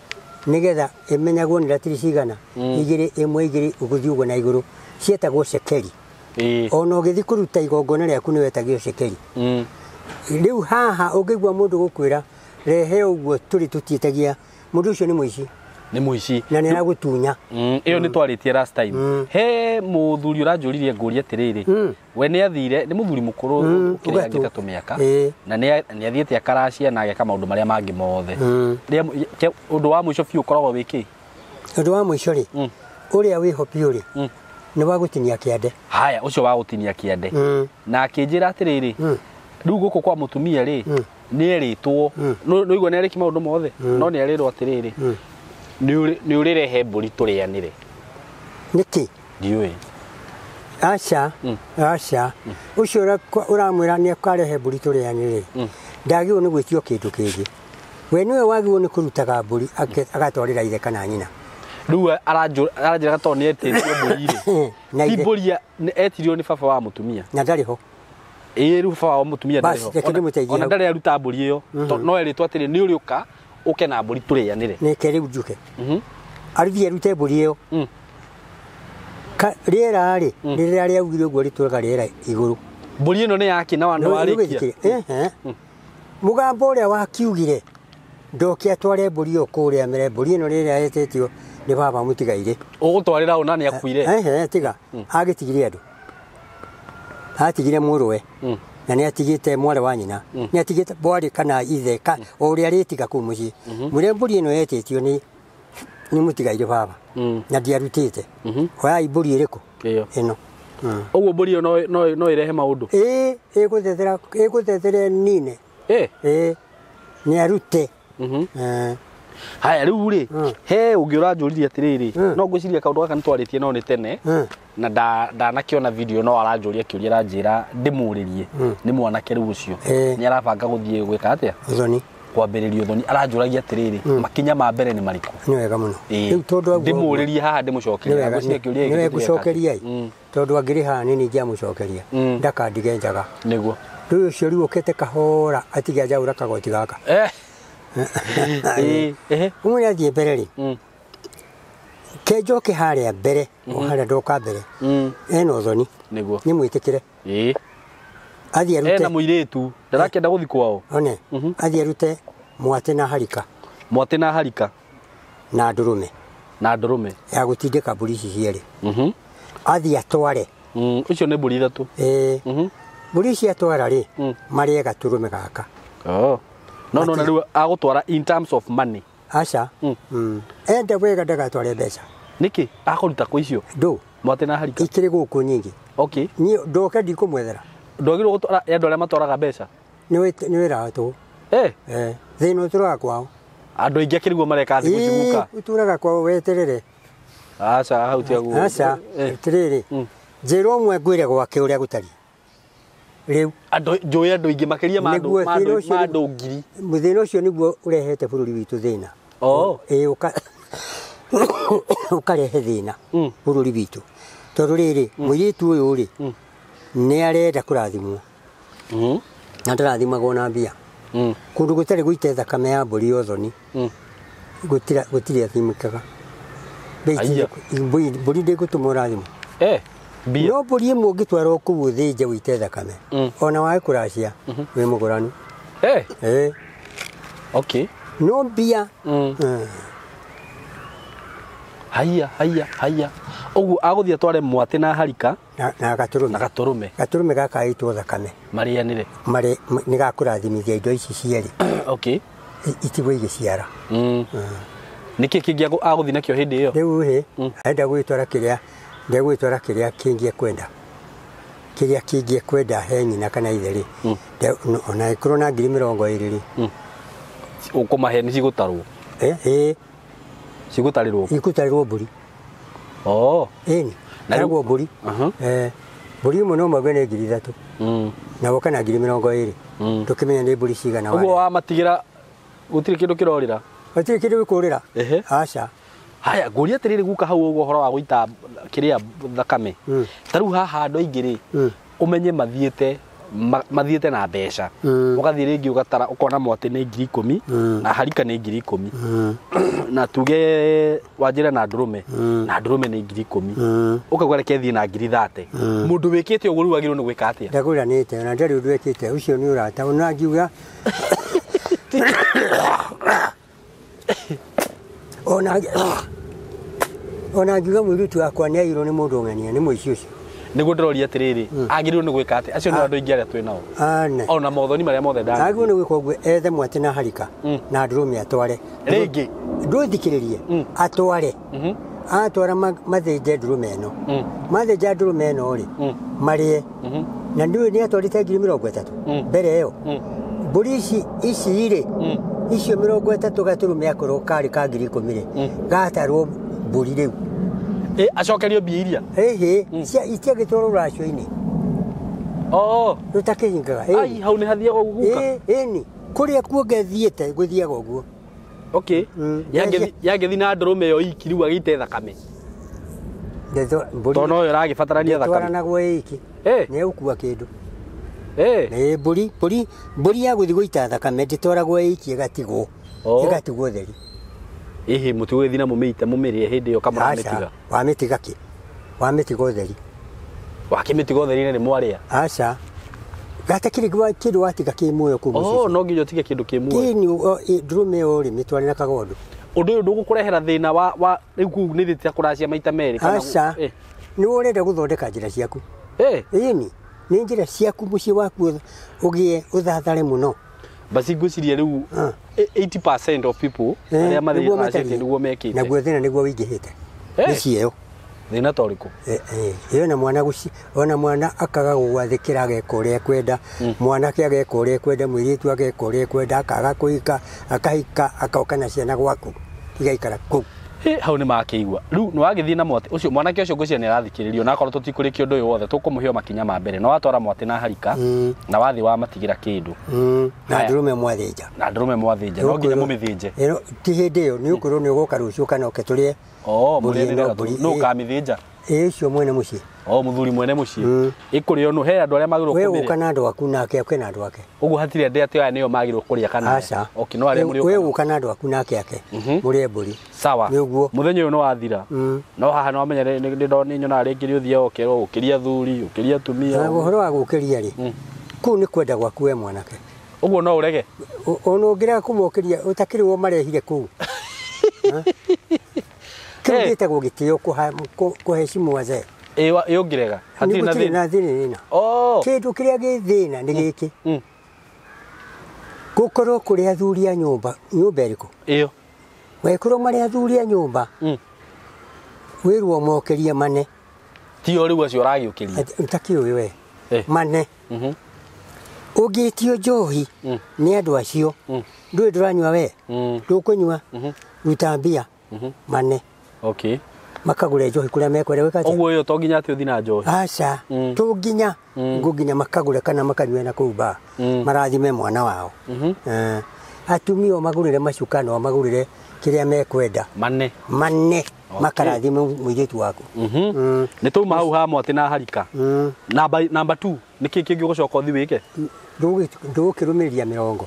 nĩgetha ĩmenyagwo nĩ ratiri cigana igĩrĩ ĩmwe igĩrĩ ũgũthiĩ ũguo na igũrũ cietagwo cekeri ona ũgĩthiĩ kũruta igongona rĩaku nĩ wetagio cekeri rĩu haha ũngĩigua mũndũ gũkwĩra rehe ũguo tũrĩ tũtiĩtagia mũndũ ũcio nĩ mũici na nĩ aragũtunya ĩyo nĩ twarĩtie last time he mũthuri ũranjũririe ngũria atĩrĩrĩ we nĩ athire nĩ mũthuri mũkũrũ ũkĩrĩa tũmĩaka na nĩ athiĩte akaracia na ageka maũndũ marĩa mangĩ mothe ũndũ wa mũico biũ ũkoragwo wĩkĩ ũndũ wa mũico rĩ ũrĩa wĩho biũ rĩ nĩ wa gũtinia kĩande haya ũcio wa gũtinia kĩande na akĩnjĩra atĩrĩrĩ rĩu gũkũ kwa mũtumia rĩ nĩ erĩtwo no igua nĩ arĩki maũndũ mothe no nĩ erĩrwo atĩrĩrĩ nĩ ũrĩrehe mbũri tũrĩanĩre nĩkĩ ndiũĩ aca ũcio ũramwĩra nĩ akarehe mbũri tũrĩanĩre ndagĩrĩirwo nĩ gwĩtio kĩndũ kĩngĩ we nĩwe wagĩrĩirwo nĩ kũrutaga mbũri agatwarĩra ithe kana nyina rĩu aranjĩra tondũ nĩ etĩtio mbũri rĩ ti mbũri etirio nĩ baba wa mũtumia na ndarĩ ho rĩu baba wa mũtumia ndarĩ ho ona ndarĩ aruta mbũri ĩyo no erĩtwo atĩrĩ nĩ ũrĩũka ũke na mbũri tũrĩanĩre nĩke rĩu njuke aruthiĩ arute mbũri ĩyo rĩera rĩ rĩrĩa rĩaugire ũguo rĩtũraga rĩera igũrũ mbũri ĩno nĩ yake na wandu warĩkia mũgambo ũrĩa wakiugire ndoke atware mbũri ĩyo kũrĩa mbere mbũri ĩno rĩrĩa yetĩtio nĩ baba mũtigaire ũgũtwarĩra ũna nĩ akuire tiga agĩtigire andũ atigire mũrũwe na nĩ atigĩte mwarĩ wa nyina nĩ atigĩte bwarĩ kana ithe o ũrĩa arĩtiga kũu mũciĩ mũrĩa mbũri ĩno yetĩtio nĩ mũtigaire baba na ndiarutĩte oyai mbũri ĩrĩkũ ĩno ũguo mbũri ĩyo no ĩrehe maũndũ ĩgũthethere nine nĩ arute haya rĩu rĩ he ũngĩ ũranjũririe atĩrĩrĩ no ngwĩciria kaũndũ gaka nĩ twarĩtie no nĩ tene na ndanakĩona video no aranjũria kĩũria aranjĩra ndĩmũrĩrie nĩ mwanake rĩu ũcio nĩ arabanga gũthiĩ gwĩka atĩa kwambĩrĩria ũthoni aranjũragia atĩrĩrĩ makinya ma mbere nĩ marĩkũ nĩ wega mũno rĩu tondu aguo ndĩmũũrĩrie haha ndĩmũcokeria nĩ wega gũcokeria tondu angĩrĩ haha nĩ ningĩ amũcokeria ndakandige njaga nĩguo rĩu ũcio rĩu ũkĩte kahora atige ajaũra kagoti gaka ũmwe athiĩ mbere rĩ kenjoke harĩa mbere harĩa ndoka mbere ena ũthoni nĩguo nĩ mwĩtĩkĩre athiĩ arute ena mũirĩtu ndarakĩenda gũthiĩ kwao one athiĩ arute mwatĩ na harika na ndũrũme ya gũtindĩka mbũri ici cierĩ athiĩ atware ũcio nĩ mbũri ithatũ mbũri ici atwara rĩ marĩe gatũrũme gaka no na rĩu agũtwara in terms of money aca ende wega ndagatware mbeca nĩkĩ akũruta kwa icio ndũ mwatĩ na harika ikĩrĩ gũkũ nyingĩ niĩ ndoke ndikũmwethera ndwagĩrĩirwo gũtwara andũ arĩa matwaraga mbeca nĩ wĩra tũ thĩna ũtũraga kwao andũ aingĩ akĩriguo mareka thikũ ciguka ũtũraga kwao weterere aca hau tiaguo aca tirĩrĩ njĩra ũmwe ngwĩre gwake ũrĩa gũtariĩ rĩu njũĩ andũ aingĩ makĩria ma andũ ngiri thĩna ũcio nĩguo ũrehete bũrũri witũ thĩna ũkarehe thĩna bũrũri witũ tondũ rĩrĩ mũirĩtu ũyũ rĩ nĩ arenda kũrathimwo na ndarathimagwo na mbia kũndũ gũtarĩ gũite thakame ya mbũri ya ũthoni gũtirĩ athimĩkaga mbũri ndĩgũtũma ũrathimwo no mbũri ĩmwe ũngĩtwara kũu ũthĩnje wĩite thakame ona waĩ kũracia wĩ mũgũranu no mbia haya ũguo agũthiĩ atware mwatĩ na harika na gatũrũme gaka gaitwo thakame marĩanĩre nĩ gakũrathimithia indo ici cierĩ itigwo igĩciara nĩkĩ kĩngĩ agũthiĩ nakĩo hĩndĩ ĩyo rĩu arenda gwĩtwara kĩrĩa kĩngĩ kwenda he nyina kana ithe rĩ ona ĩkorwo na 20,000 rĩ ũkũmahe nĩ cigũtarwo igũtarĩrwo mbũri ĩni taragwo mbũri mbũri ĩmwe no mauge nĩ 3,000 na woka na 20,000 tũkĩmenya nĩ mbũri cigana ũguo wamatigĩra gũtirĩ kĩndũ kĩrorĩra gũtirĩ kĩndũ gĩkũrĩra aca haya ngũria atĩrĩrĩ guka hau ũguo ũhoro wa gũita kĩrĩa thakame ta rĩu haha andũ aingĩ rĩ ũmenye mathiĩte na mbeca ũgathiĩ rĩngĩ ũgatara ũkona mwatĩ nĩ 10,000 na harika nĩ 10,000 na tuge wanjĩre na ndũrũme nĩ 10,000 ũkauga reke thiĩ na 30,000 mũndũ wĩkĩte ũguo rĩu agĩrĩirwo nĩ gwĩka atĩa ndagũranĩte ona ndarĩ ũndũ wĩkĩte ũcio nĩ ũrata ona ngiuga ona ngiuga mũirĩtu wakwa nĩ airwo nĩ mũndũ ũng'enia nĩ mũici ũcio nĩguo ndĩroria atĩrĩrĩ agĩrĩirwo nĩ gwĩka atĩ acio nĩ andũ aingĩ arĩa twĩ nao ona mothoni marĩa mothe agĩrĩirwo nĩ gwĩka ũguo ethe mwatĩ na harika na ndũrũme atware rĩngĩ ndũthikĩrĩrie atware atwara mathĩnje ndũrũme ĩno mathĩnja ndũrũme ĩno rĩ marĩe na nĩ atwarĩte 30,000 mbere ĩyo mbũri ici rĩ icio 30 gatũrũme akorwo karĩ ka 10,000 rĩ gatarwo mbũri rĩu acokerio mbia iria itiagĩtwarwo rũracio-inĩ rũtakĩhingaga hau nĩ hathiaga guka ĩni kũrĩa kuonge thiĩte gũthiaga ũguo yangĩthi na ndũrũme ĩyo iki rĩu agĩite thakame tondũ ũyũ ũragĩbatarania thakame twaranagwo iki nĩ ũkua kĩndũ mbũri ya gũthiĩ gũita thakame ndĩtwaragwo iki ĩgatigwo theri mũtigo gĩthi na mũmĩite mũmĩrĩe hĩndĩ ĩyo kamũramĩtiga wamĩtiga ũtheri wakĩmĩtiga ũtheri-inĩ nĩ mwarĩa aca gatakĩrĩ kĩndũ watiga kĩ muoyo kũu no nginya ũtige kĩndũ kĩ muoyo ndũrũme ĩyo rĩ mĩtware na kagondu ũndũ ũyũ ndũgũkũrehera thĩna wa rĩu kũu nĩ thĩte kũracia maita merĩ aca nĩ ũrenda gũthondeka njĩra ciaku ĩni nĩ njĩra ciaku mũciĩ waku ũgĩe ũthathare mũno basi ngwĩciria rĩu 80% of people arĩa mathiĩte nĩguo mekĩte naguo thĩna nĩguo wĩingĩhĩte mĩciĩ ĩyo thĩna ta ũrĩkũ ona mwana akaga gũgwathĩkĩra ageka ũrĩa ekwenda mwanake ageka ũrĩa ekwenda mũirĩtu ageka ũrĩa ekwenda akaga kũhika akahika akoka na ciana gwaku igaikara kũu hau ni makĩigua riu nĩ wagĩthiĩ na mwatĩ ũcio mwanake ũcio ngũcia nĩ arathikĩrĩrio na akorwo tũtikũrĩkia ũndũ ũyũ wothe tũkũmũhe makinya ma mbere no watwara mwatĩ na harika na wathi wa matigĩra kĩndũ na ndũrũme mwathĩnja no nginya mũmĩthĩnje ti hĩndĩ ĩyo nĩ ũkorwo nĩ ũgũka rũciũ kana ũke tũrĩe no ũkamĩthĩnja ũcio mwene mũciĩ mũthuri mwene mũciĩ ĩkũrĩo nũ he andũ arĩa magĩrĩirwo kũmĩrĩa we ũka na andũ aku nake ake na andũ ake ũguo hatirĩ andũ atĩ aya nĩo magĩrĩirwo kũrĩa kana no arĩa mũrĩ we ũka na andũ aku nake ake mũrĩe mbũri sawa mũthenya ũyũ nĩ wathira no haha no amenye nĩ nyonaga rĩngĩ nĩ ũthiaga ũkerwo ũkĩria athuri ũkĩria atumia na ũhoro wa gũkĩria rĩ kũu nĩ kwenda gwaku we mwanake ũguo no ũrege ona ũngĩrega kũmokĩria ũtakĩrĩ wo marehire kũu kĩu gĩtagwo gĩtĩo kũheshimu wazee ũngĩrega hatirĩ na thĩna kĩndũ kĩrĩa gĩ thĩna nĩ gĩkĩ gũkorwo kũrĩ athuri a nyũmba ĩrĩkũ ĩyo wekũrwo marĩ athuri a nyũmba wĩrwo mokerie mane ti o rĩu acio ũragĩũkĩria ũtakĩũĩ we mane ũngĩtio njohi nĩ andũ acio ndũĩ ndũranyua we ndũkũnyua ruta mbia mane makagũre njohi kũrĩa mekwenda gwĩka ũguo ĩyo to nginya atĩ ũthi na njohi aca to nginya ngũnginya makagũre kana makanyue na kũu baa marathime mwana wao atumia o magũrĩre macuka no magũrĩre kĩrĩa mekwenda mane makarathime mũirĩtu waku nĩ tũuma hau ha mwatĩ na harika namba 2 nĩkĩ kĩngĩ ũgũcoka ũthi wĩke ndũgũkĩrũmĩrĩria mĩrongo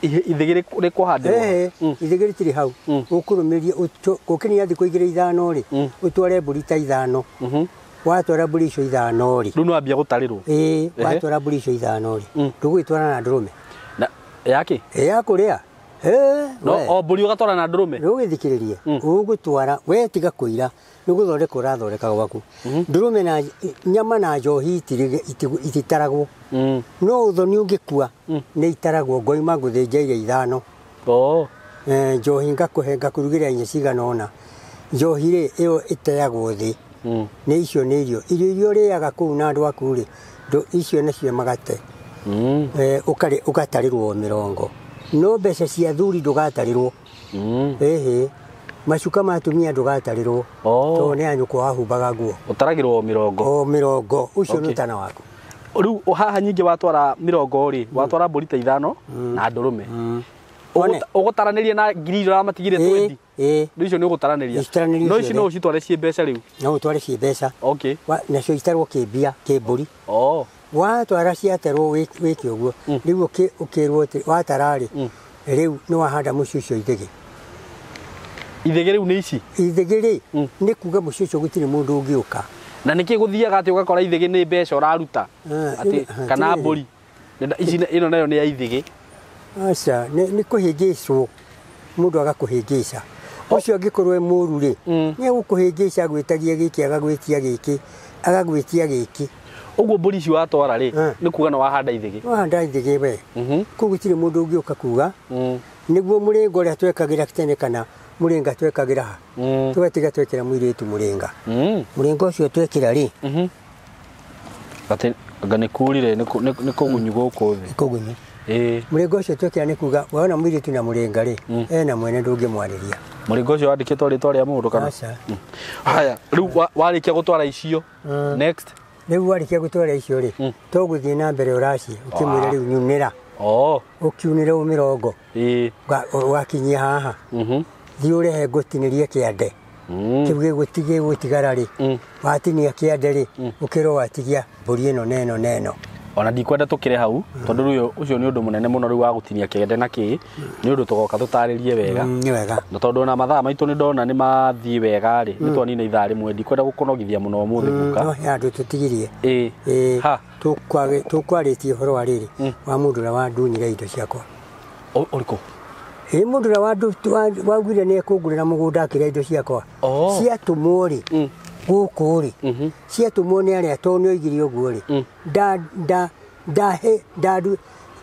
ithigĩrĩ rĩ kũhandĩrwo ithigĩrĩ tirĩ hau ũkũrũmĩrĩria gũkĩnya thikũ 2-5 rĩ ũtware mbũri ta 5 watwara mbũri icio 5 rĩ rĩu no ambia gũtarĩrwo watwara mbũri icio 5 rĩ ndũgwĩtwara na ndũrũme yakĩ ya kũrĩa no o mbũri ũgatwara na ndũrũme ũgĩthikĩrĩrie ũgũtwara we tiga kũira nĩ gũthondeka ũrathondeka gwaku ndũrũme na nyama na njohi ititaragwo no ũthoni ũngĩkua nĩ itaragwo ngoima ngũthĩnjeire 5 njohi ngakũhe ngakũrugĩra inya cigana ũna njohi rĩ ĩyo ĩteagwo thĩ nĩ icio nĩ irio ũrĩaga kũu na andũ aku rĩ icio nacio magate ũgatarĩrwo mĩrongo no mbeca cia thuri ndũgatarĩrwo macuka ma atumia ndũgatarĩrwo to nĩ anyũkwa wahumbaga nguo ũtaragĩrwo mĩrongo ũcio nĩ ũtana waku rĩu haha nyingĩ watwara mĩrongo rĩ watwara mbũri ta 5 na ndũrũme ũgũtaranĩria na ngiri iria ũramatigire 20 rĩu icio nĩ ũgũtaranĩria no ici no ũcitware ciĩ mbeca rĩu no ũtware ciĩ mbeca nacio itarwo kĩmbia kĩmbũri watwara ciatarwo wĩke ũguo rĩu ũkĩrwo watararĩ rĩu nĩ wahanda mũciĩ ũcio ithĩgĩ rĩu nĩ ici ithĩgĩ nĩ kuga mũciĩ ũcio gũtirĩ mũndũ ũngĩũka na nĩkĩ gũthiaga atĩ ũgakora ithĩgĩ nĩ mbeca ũraruta atĩ kana mbũri ĩno nayo nĩ ya ithĩgĩ aca nĩ kũhĩngĩcwo mũndũ agakũhĩngĩca ũcio angĩkorwo mũru rĩ nĩ egũkũhĩngĩca agwĩtagia gĩkĩ agagwĩtia gĩkĩ ũguo mbũri ici watwara rĩ nĩ kuga no wahanda ithĩgĩ we kũu gũtirĩ mũndũ ũngĩũka kuga nĩguo mũrĩnga ũrĩa twekagĩra tene kana mũrĩnga twekagĩra ha tũgatiga twekĩra mũirĩtu mũrĩnga ũcio twekĩra rĩ atĩ anga nĩ kurire nĩ kũgunyu gũkũ thĩ kũgunyu mũrĩnga ũcio twekĩra nĩ kuga wona mũirĩtu na mũrĩnga rĩ ena mwene ndũngĩmwarĩria mũrĩnga ũcio wandĩkĩtwo rĩtwa rĩa mũndũ kana haya rĩu warĩkia gũtwara icio next rĩu warĩkia gũtwara icio rĩ tũgũthiĩ na mbere ũraciĩ ũkĩmwĩra rĩu nyunĩra ũkiunĩra mĩrongo wakinyia haha thiĩ ũrehe ngũtinĩrie kĩande kĩu gĩgũtigara rĩ watinia kĩande rĩ ũkĩrwo watigia mbũri ĩno na ĩno ona ndikwenda tũkĩre hau tondũ rĩu ũcio nĩ ũndũ mũnene mũno rĩu wa gũtinia kĩande na kĩ nĩ ũndũ tũgoka tũtarĩrie wega na tondũ ona mathaa maitũ nĩ ndona nĩ mathiĩ wega rĩ nĩ twanina ithaa rĩmwe ndikwenda gũkũnogithia mũno ũmũthĩ guka andũ tũtigirie tũkwarĩtie ũhoro wa rĩrĩ wa mũndũ ũrĩa wandunyire indo ciakwa ũrĩkũ mũndũ ũrĩa waugire nĩ ekũngũrĩra mũgũnda akĩrĩa indo ciakwa ciatũmwo rĩ gũkũ rĩ ciatũmwo nĩ arĩa to nĩ oigire ũguo rĩ ndahe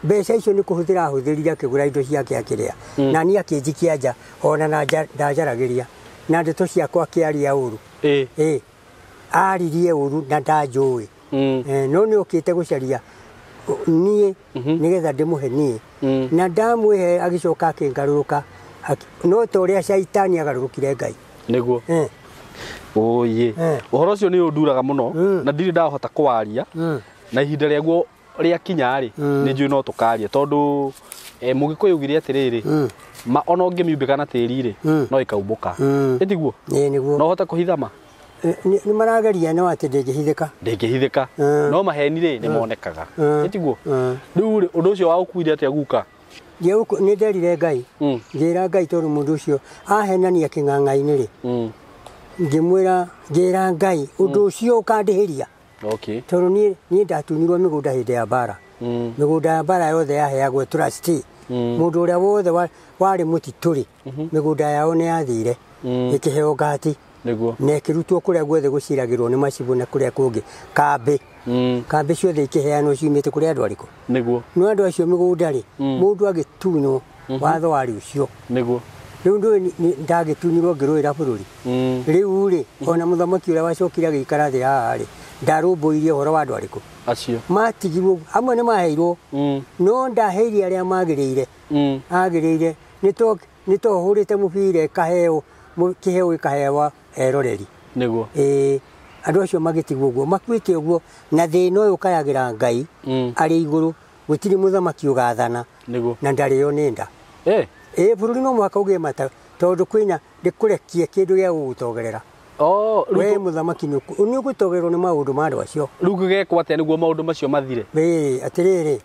mbeca icio nĩ kũhũthĩra ahũthĩrire akĩgũra indo ciake akĩrĩa na niĩ akĩnjikia nja ona ndanjaragĩria na ndeto ciakwa akĩaria ũru aririe ũru na ndanjũĩ no nĩ ũkĩte gũcaria niĩ nĩgetha ndĩmũhe niĩ na ndamwĩhe agĩcoka akĩngarũrũka no to ria shaitani agarurukire Ngai niguo oye uhoro ucio ni unduraga muno na ndiri ndahota kwaria na ihinda riaguo ria kinya ri ni njui no tukaria tondu mugikuyu ugire atiriri ma ona ngimiumbika na tiri ri no ikaumbuka etiguo niguo no hota kuhithama ni marageria no ati ndingihithika no maheni ri ni monekaga etiguo riu ri undu ucio wa ukuire atia guka ni nderire Ngai ngira Ngai tondu mundu ucio ahenania king'ang'aini ri ngimwira ngira Ngai undu ucio ukandihiria tondu ni ndatunyirwo migunda hindi ya bara migunda ya bara yothe yaheagwo trustee mundu uria wothe wari mutituri migunda yao ni yathire ikiheo ngati na ikirutwo kuria guothe guciragirwo ni macibu na kuria kungi kambi ciothe ikiheanwo ciumite kuria andu ariku niguo no andu acio migunda ri mundu agitunywo watho wari ucio niguo riu ndu ndagitunyirwo ngiruira bururi riu ri ona muthamaki uria wacokire agikara thi haha ri ndarumbuirie uhoro wa andu ariku acio matigirwo amwe ni maheirwo no ndaheirie aria agirire nito hurite mubira kaheo kiheo ikahewa eroreri niguo andu acio magitigwo guo makwite uguo na thina uyu kayagira Ngai ari iguru gutiri muthamaki ugathana niguo na ndario ninda bururi no mwaka ugie mata tondu kwina ndikurekie kindu gia gugutogerera we muthamaki ni ugutogererwo ni maundu ma andu acio riu gigekwo atia niguo maundu macio mathire atiriri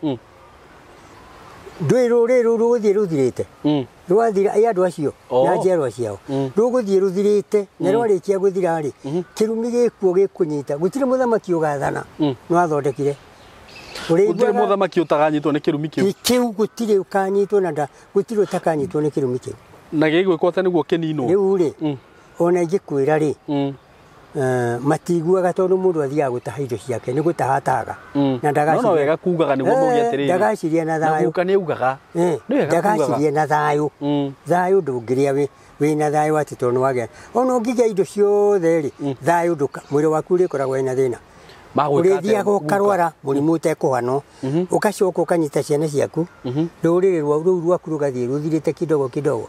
ndwi ruri ruguthie ruthirite rwathira andu acio na njerwa ciao ruguthie ruthirite na rwarikia guthira ri kirumi gikuo gikunyita gutire muthamaki ugathana no athondekire gutire muthamaki utaganyitwo ni kirumi kiu gutire ukanyitwo na gutire utakanyitwo ni kirumi kiu na gigwikwo atia niguo kininwo riu ri ona ingikwira ri matiguaga tondu mundu athiaga gutaha indo ciake ni gutahataga na ndagaciria no wega kugaga niguo mugi atiriri ndagaciria na thayu na guka ni ugaga ndagaciria na thayu ndungiria wina thayu ati tondu wage ona ungigia indo ciothe ri thayu nduka mwiri waku ri koragwo ina thina urithiaga ukarwara murimu utekuhanwo ugacoka ukanyita ciana ciaku ruriri rwau rwaku rugathie ruthirite kidogo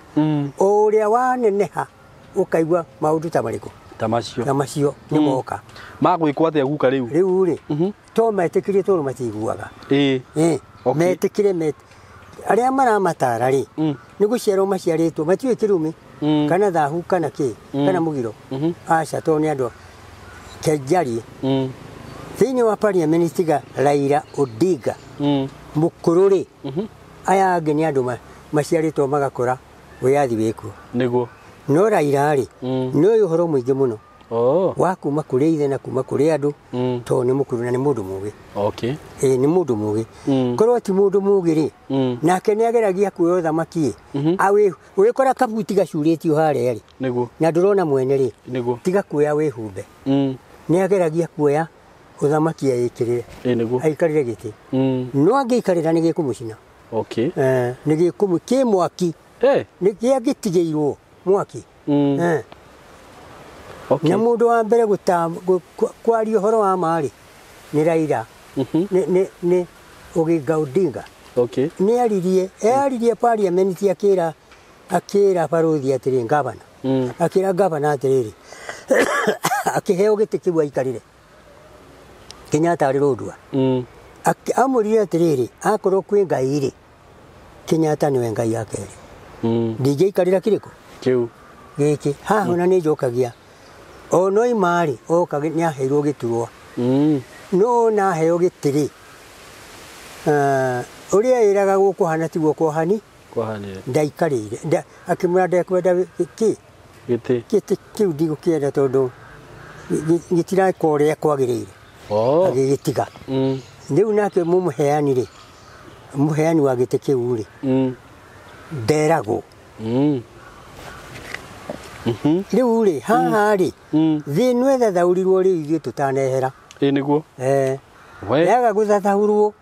uria waneneha ukaigua maundu ta mariku tamacio ni moka magwikwo atia guka riu ri to metikirie tondu matiguaga metikire aria maramatara ri ni guciarwo maciaritwo matiwe kirumi kana thahu kana ki kana mugiro aca to ni andu kejari thiini wa parliament tiga Raila Odinga mukururi aya angi ni andu maciaritwo magakora wiyathi wikuo niguo no Raila ri no uhoro muingi muno wa kuma kuri ithe na kuma kuri andu to ni mukuru na ni mundu mugi ni mundu mugi korwo ti mundu mugi ri nake ni ageragia kuoya thamaki awe wikora kabuti gacuritio haria ri na ndurona mwene ri tiga kuoya wihumbe ni ageragia kuoya uthamaki aikirire aikarire giti no angeikarira ni gikumucina ni gikumu ki mwaki ni giagitigeirwo mwaki na mundu wa mbere kwaria uhoro wa mari ni Raila ni Oginga Odinga ni aririe parliament akira baruthi atiri gavana akira gavana atiriri akiheo giti kiu aikarire Kenyatta ari rodua amurire atiriri akorwo kwi Ngai ri Kenyatta niwe Ngai yake DJ ikarira kiriko kiu giki haha na ni njokagia ono imari okage ni aheirwo giturwa no na aheo gitiri uria iraga gukuhana tiguo kuhani ndaikarire akimura ndekwenda giti kiu ndigukienda tondu gitira korea kwagirire agigitiga riu nake mumuheani ri muheani wa giti kiu ri nderago riu ri haha ri thinu ethathaurirwo ri ithuĩ tutanehera niguo yaga guthathaurwo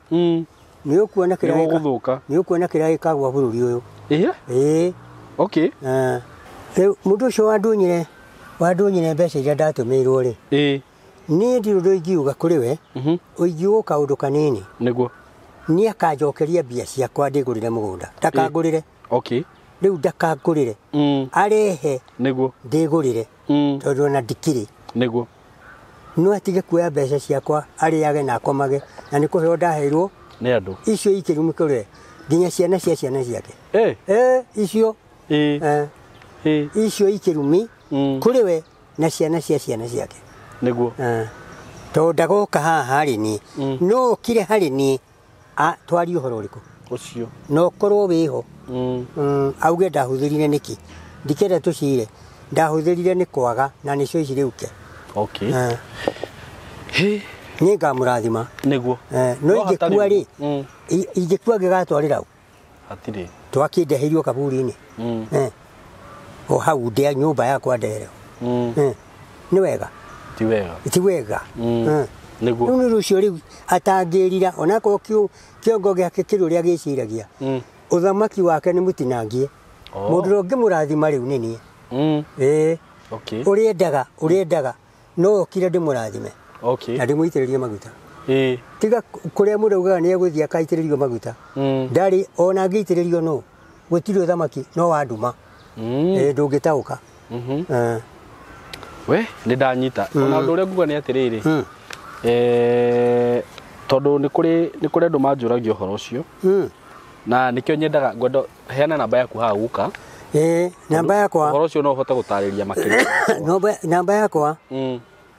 ni ukuona kiria gikagwa bururi uyu riu mundu ucio wandunyire mbeca iria ndatumirwo ri ni ndi undu ingiuga kuri we uingiuga kaundu kanini niguo ni akanjokeria mbia ciakwa ndigurire mugunda ndakangurire riu ndakangurire arehe niguo ndigurire tondu na ndikiri niguo no atige kuoya mbeca ciakwa ariage na akomage na nĩ kũheo ndaheirwo nĩ andũ icio ikĩrumi kũrĩa nginya ciana cia ciana ciake icio icio ikĩrumi kũrĩ we na ciana cia ciana ciake nĩguo tondũ ndagoka haha harĩ niĩ no ũkire harĩ niĩ twarie ũhoro ũrĩkũ ũcio no korwo wĩho auge ndahũthĩrire nĩkĩ ndikenda tũcire ndahũthĩrire nĩ kwaga na nĩcio ici rĩu ke okay nĩ ngamũrathima nĩguo no ingĩkua rĩ ingĩkua ngĩgatwarĩra u hatirĩ twakĩndeheirio kaburi-inĩ o hau ndĩa nyũmba yakwa ndehere nĩ wega ti wega nĩguo rĩu nĩ rũcio rĩu atangĩrira onakorwo kĩongo gĩake kĩrĩ ũrĩa gĩciragia ũthamaki wake nĩ mũtinangie mũndũ ũrĩa ũngĩmũrathima rĩu nĩ niĩ ũrĩa endaga no okire ndĩmũrathime na ndĩmũitĩrĩrie maguta tiga kũrĩa mũndũ augaga nĩ egũthiĩ akaitĩrĩrio maguta ndarĩ ona angĩitĩrĩrio no gũtirĩ ũthamaki no wa nduma ndũngĩtaũka we nĩ ndanyita ona ũndũ ũrĩa nguga nĩ atĩrĩrĩ tondũ nĩ kũrĩ andũ manjũragia ũhoro ũcio na nĩkĩo nyendaga ngwenda heana namba yaku haha guka namba yakwa ũhoro ũcio no ũhote gũtarĩria makĩria namba yakwa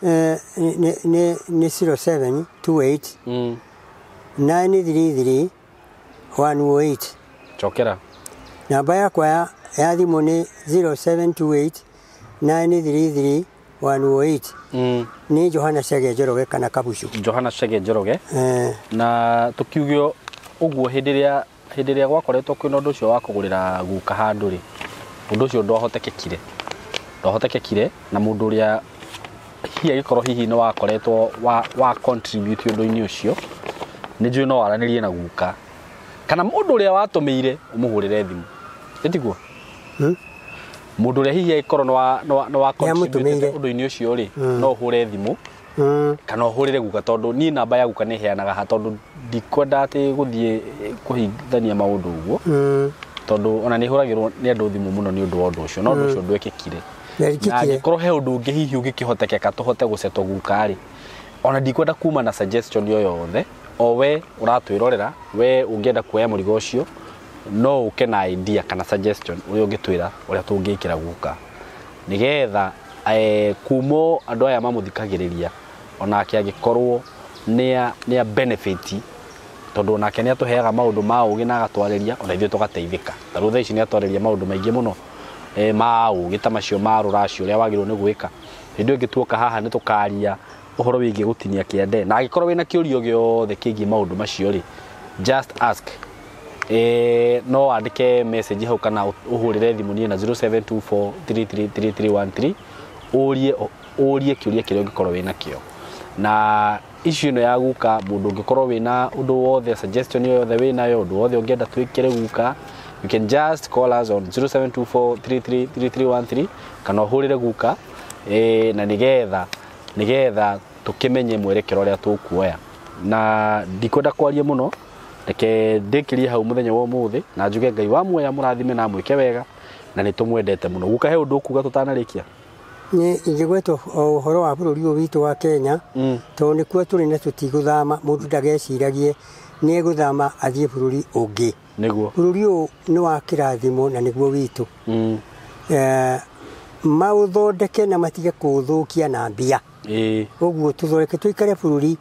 nĩ 0728 933 108 chokera namba yakwa ya thimũ nĩ 0728 933 108 nĩ Johana Chege Njoroge kana Kabucu Johana Chege Njoroge na tukiugio ũguo hĩndĩ ĩrĩa gwakoretwo kwĩna ũndũ ũcio wa kũgũrĩra guka handũ rĩ ũndũ ũcio ndwahotekekire na mũndũ ũrĩa hihi agĩkorwo hihi nĩ wakoretwo wa contribute ũndũ-inĩ ũcio nĩ njũĩ no waranĩrie na guka kana mũndũ ũrĩa watũmĩire ũmũgũrĩre thimũ ĩtiguo mũndũ ũrĩa hihi agĩkorwo nĩ wa contribute ũndũ-inĩ ũcio rĩ no ũhũre thimũ kana ũhũrĩre guka tondũ niĩ namba ya guka nĩ heanaga ha tondũ ndikwenda atĩ gũthiĩ kũhithania maũndũ ũguo tondũ ona nĩ hũragĩrwo nĩ andũ thimũ mũno nĩ ũndũ wa ũndũ ũcio no ũndũ ũcio ndwekĩkire na angĩkorwo he ũndũ ũngĩ hihi ũngĩkĩhotekeka tũhote gũcetwo guka rĩ ona ndikwenda kuma na suggestion yo yothe o we ũratwĩrorera we ũngĩenda kuoya mũrigo ũcio no ũke na idea kana suggestion ũrĩa ũngĩtwĩra ũrĩa tũngĩkĩra guka nĩgetha kumo andũ aya mamũthikagĩrĩria onake angĩkorwo nĩ benefit tondũ onake nĩ atũheaga maũndũ ma ũgĩ na agatwarĩria ona ithuĩ tũgateithĩka tarũ thaa ici nĩ atwarĩria maũndũ maingĩ mũno ma ũgĩ ta macio ma rũracio ũrĩa wagĩrĩirwo nĩ gwĩka hĩndĩ ĩngĩ tuoka haha nĩ tũkaria ũhoro wĩgiĩ gũtinia kĩande na angĩkorwo wĩna kĩũrio gĩothe kĩgiĩ maũndũ macio rĩ just ask no wandĩke message hau kana ũhũrĩre thimũ niĩ na 0724333313 ũrie kĩũria kĩrĩa ũngĩkorwo wĩna kĩo na issue ĩno ya guka mũndũ ũngĩkorwo wĩna ũndũ wothe suggestion yothe wĩnayo ũndũ wothe ũngĩenda twĩkĩre guka you can just call us on 0724333313 kana ũhũrĩre guka na nĩgetha tũkĩmenye mwerekero ũrĩa tũkuoya na ndikwenda kwaria mũno reke ndĩkĩrie hau mũthenya wa ũmũthĩ na njuge Ngai wa muoya mũrathime na mwĩke wega na nĩ tũmwendete mũno guka he ũndũ ũkuga tũtanarĩkia ingĩgweta ũhoro wa bũrũri ũyũ witũ wa Kenya tondũ nĩkuo tũrĩ na tũtigũthama mũndũ ndageciragie nĩ egũthama athiĩ bũrũri ũngĩ nĩguo bũrũri ũyũ nĩ wa kĩrathimo na nĩguo witũ maũthondeke na matige kũũthũkia na mbia ũguo tũthondeke tũikare bũrũri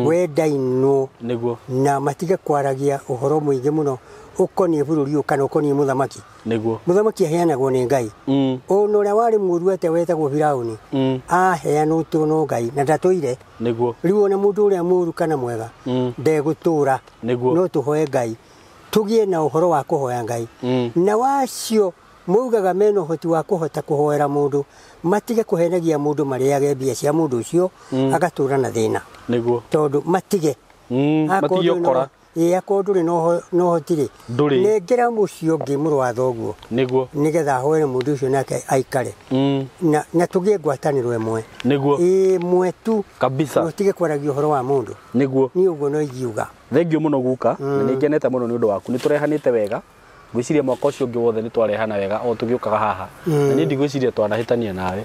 wendainwo na matige kwaragia ũhoro mũingĩ mũno ũkoniĩ bũrũri ũyũ kana ũkoniĩ mũthamaki mũthamaki aheanagwo nĩ Ngai ona ũrĩa warĩ mũru ate wetagwo Firaũni aheanĩtwo no Ngai na ndatũire rĩu ona mũndũ ũrĩa mũru kana mwega ndegũtũra no tũhoe Ngai tũgĩe na ũhoro wa kũhoya Ngai na wacio maugaga mena ũhoti wa kũhota kũhoera mũndũ matige kũhenagia mũndũ marĩage mbia cia mũndũ ũcio agatũra na thĩna tondũ matige matigĩokora akorwo ndũrĩ no ũhoti-rĩ nengera mũciĩ ũngĩ mũrũ wa thoguo nĩgetha ahoere mũndũ ũcio nake aikare na tũgĩe ngwatanĩro ĩmwe ĩmwe tu ũtige kwaragia ũhoro wa mũndũ niĩ ũguo no ingiuga thengio mũno guka na nĩ ngenete mũno nĩ ũndũ waku nĩ tũrehanĩte wega gwiciria mwaka ucio ungi wothe ni twarehana wega o tugiukaga haha na ni ndigwiciria twanahitania nawe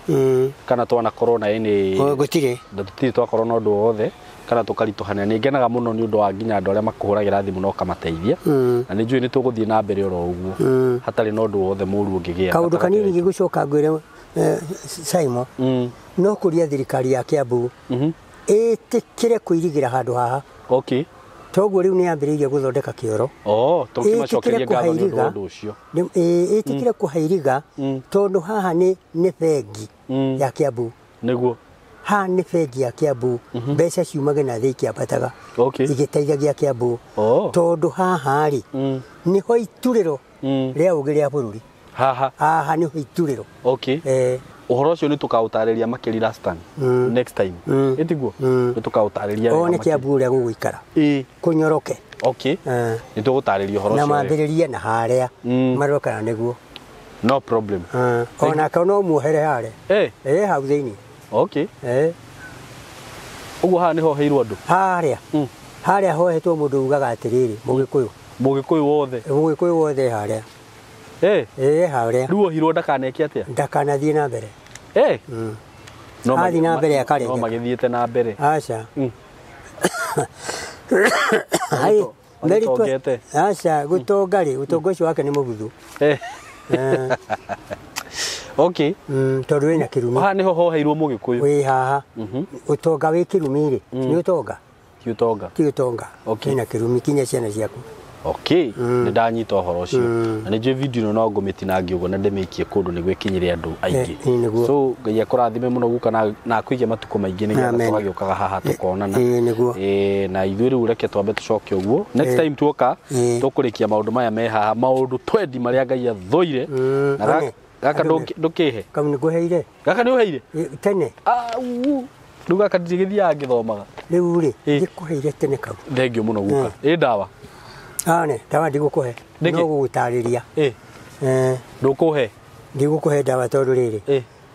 kana twana corona ini gutire tutiri twakorwo na undu wothe kana tukarituhania ni ngenaga muno ni undu wa nginya andu aria makuhuragira thimu no kamateithia na ni njui ni tuguthie na mbere oro uguo hatari na undu wothe muru ungigia kaundu kanini gigucoka ngwire Simon no kuria thirikari ya Kiambu itikire kuirigira handu haha okay toguo riu ni ambiriirie guthondeka kioro tukimacokeria ngatho ni undu ucio itikire kuhairiga tondu haha ni bengi ya Kiambu niguo ha ni bengi ya Kiambu mbeca ciumage na thii kiambataga igiteithagia Kiambu tondu haha ri niho ituriro ria ugi ria bururi haha niho ituriro uhoro ucio ni tukautariria makiri last time next time etiguo ni tukautariria one Kiambu ria guguikara kunyoroke ni tugutariria uhoro ucio na mambiririe na haria maroka niguo no problem ona kana muhere hare hau thiini uguo haha niho heirwo andu haria hohetwo mundu ugaga atiriri mugikuyu wothe haria haria riu ohirwo ndakaneke atia ndakanathie na mbere no athi na mbere akarenga no magithiete na mbere aca hai meritwe aca gutongari utongo ucio wake ni mubuthu tondu wina kirumi haha niho hoheirwo mugikuyu wi haha utonga wi kirumi ri ni utonga ti utonga wina kirumi kinya ciana ciaku ni ndanyita uhoro ucio na ni njui video no ngumitinangia uguo na ndimikie kundu ni gwikinyire andu aingi so ngai akurathime muno guka na kuige matuko maingi ni getha tugagiukaga haha tukonana na ithuĩ rĩu reke twambe tucoke uguo next time tuoka tukurikia maundu maya me haha maundu 20 maria ngai athoire na gaka ndukihe kamu ni guheire gaka ni uheire tene riu gaka ndigithiaga ngithomaga riu ri ngikuheire tene kau thengio muno guka ndawa ndawa ndigukuhe no gugutariria ndukuhe ndigukuhe ndawa tondu riri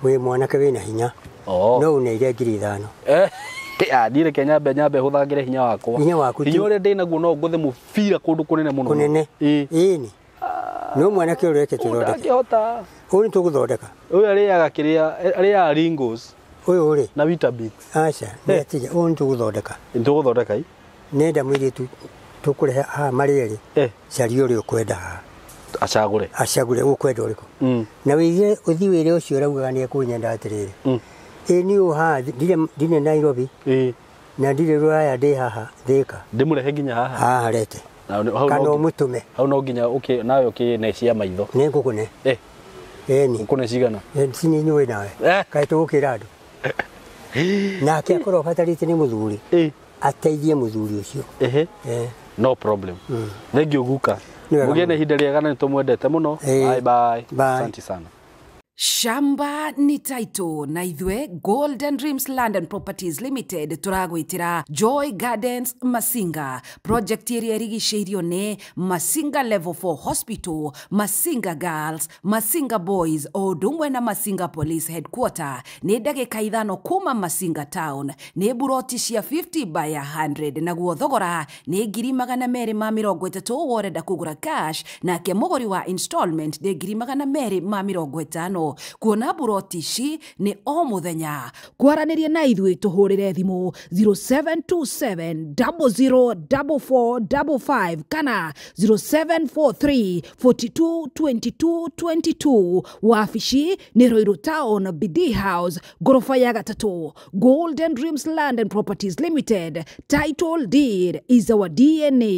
wi mwanake wina hinya no uneire 5,000 ndire nyambe huthagire hinya hinya uria ndinaguo no nguthe mubira kundu kunene muno kunene ini no mwanake ureke tuthondeke uri tuguthondeka uyu ariaga kiria ariaga ringos uyu uri na Weetabix aca netiga uri tuguthondeka nenda mwiritu tukurehe marieri cari uri ukwenda acagure ukwenda uriku na wige uthi wire ucio raugaga ni akunyenda atiriri ni uha ndine Nairobi na ndire Rwaya ndi haha Thika ndimurehe nginya haha rete kana mutume hau no nginya nawe ukinecia maitho ni ngukune ni ngukune cigana sini nyuwe nawe kai tugukira andu nake akorwo batarite ni muthuri ateithie muthuri ucio no problem thengiå guka mugie na ihinda rĩega na nĩ tũmwendete mũno bye asante sana Shamba ni taito na ithwe Golden Dreams Land and Properties Limited turagwitira Joy Gardens Masinga project area rigiceirio ne Masinga Level 4 Hospital, Masinga Girls, Masinga Boys o dumwe na Masinga Police Headquarter ne ndagika ithano kuma Masinga Town ne buroti cia 50 by 100 na guo thogora ne 230 woreda kugura cash na ke mogori wa installment ne 250 kuona buroti ici ni o muthenya kwaranirie na ithui tuhurire thimu 0727 004455 kana 0743 42 22 22 wafici ni Roiro Town BD House gorofa ya gatatu. Golden Dreams Land and Properties Limited, title deed is our DNA.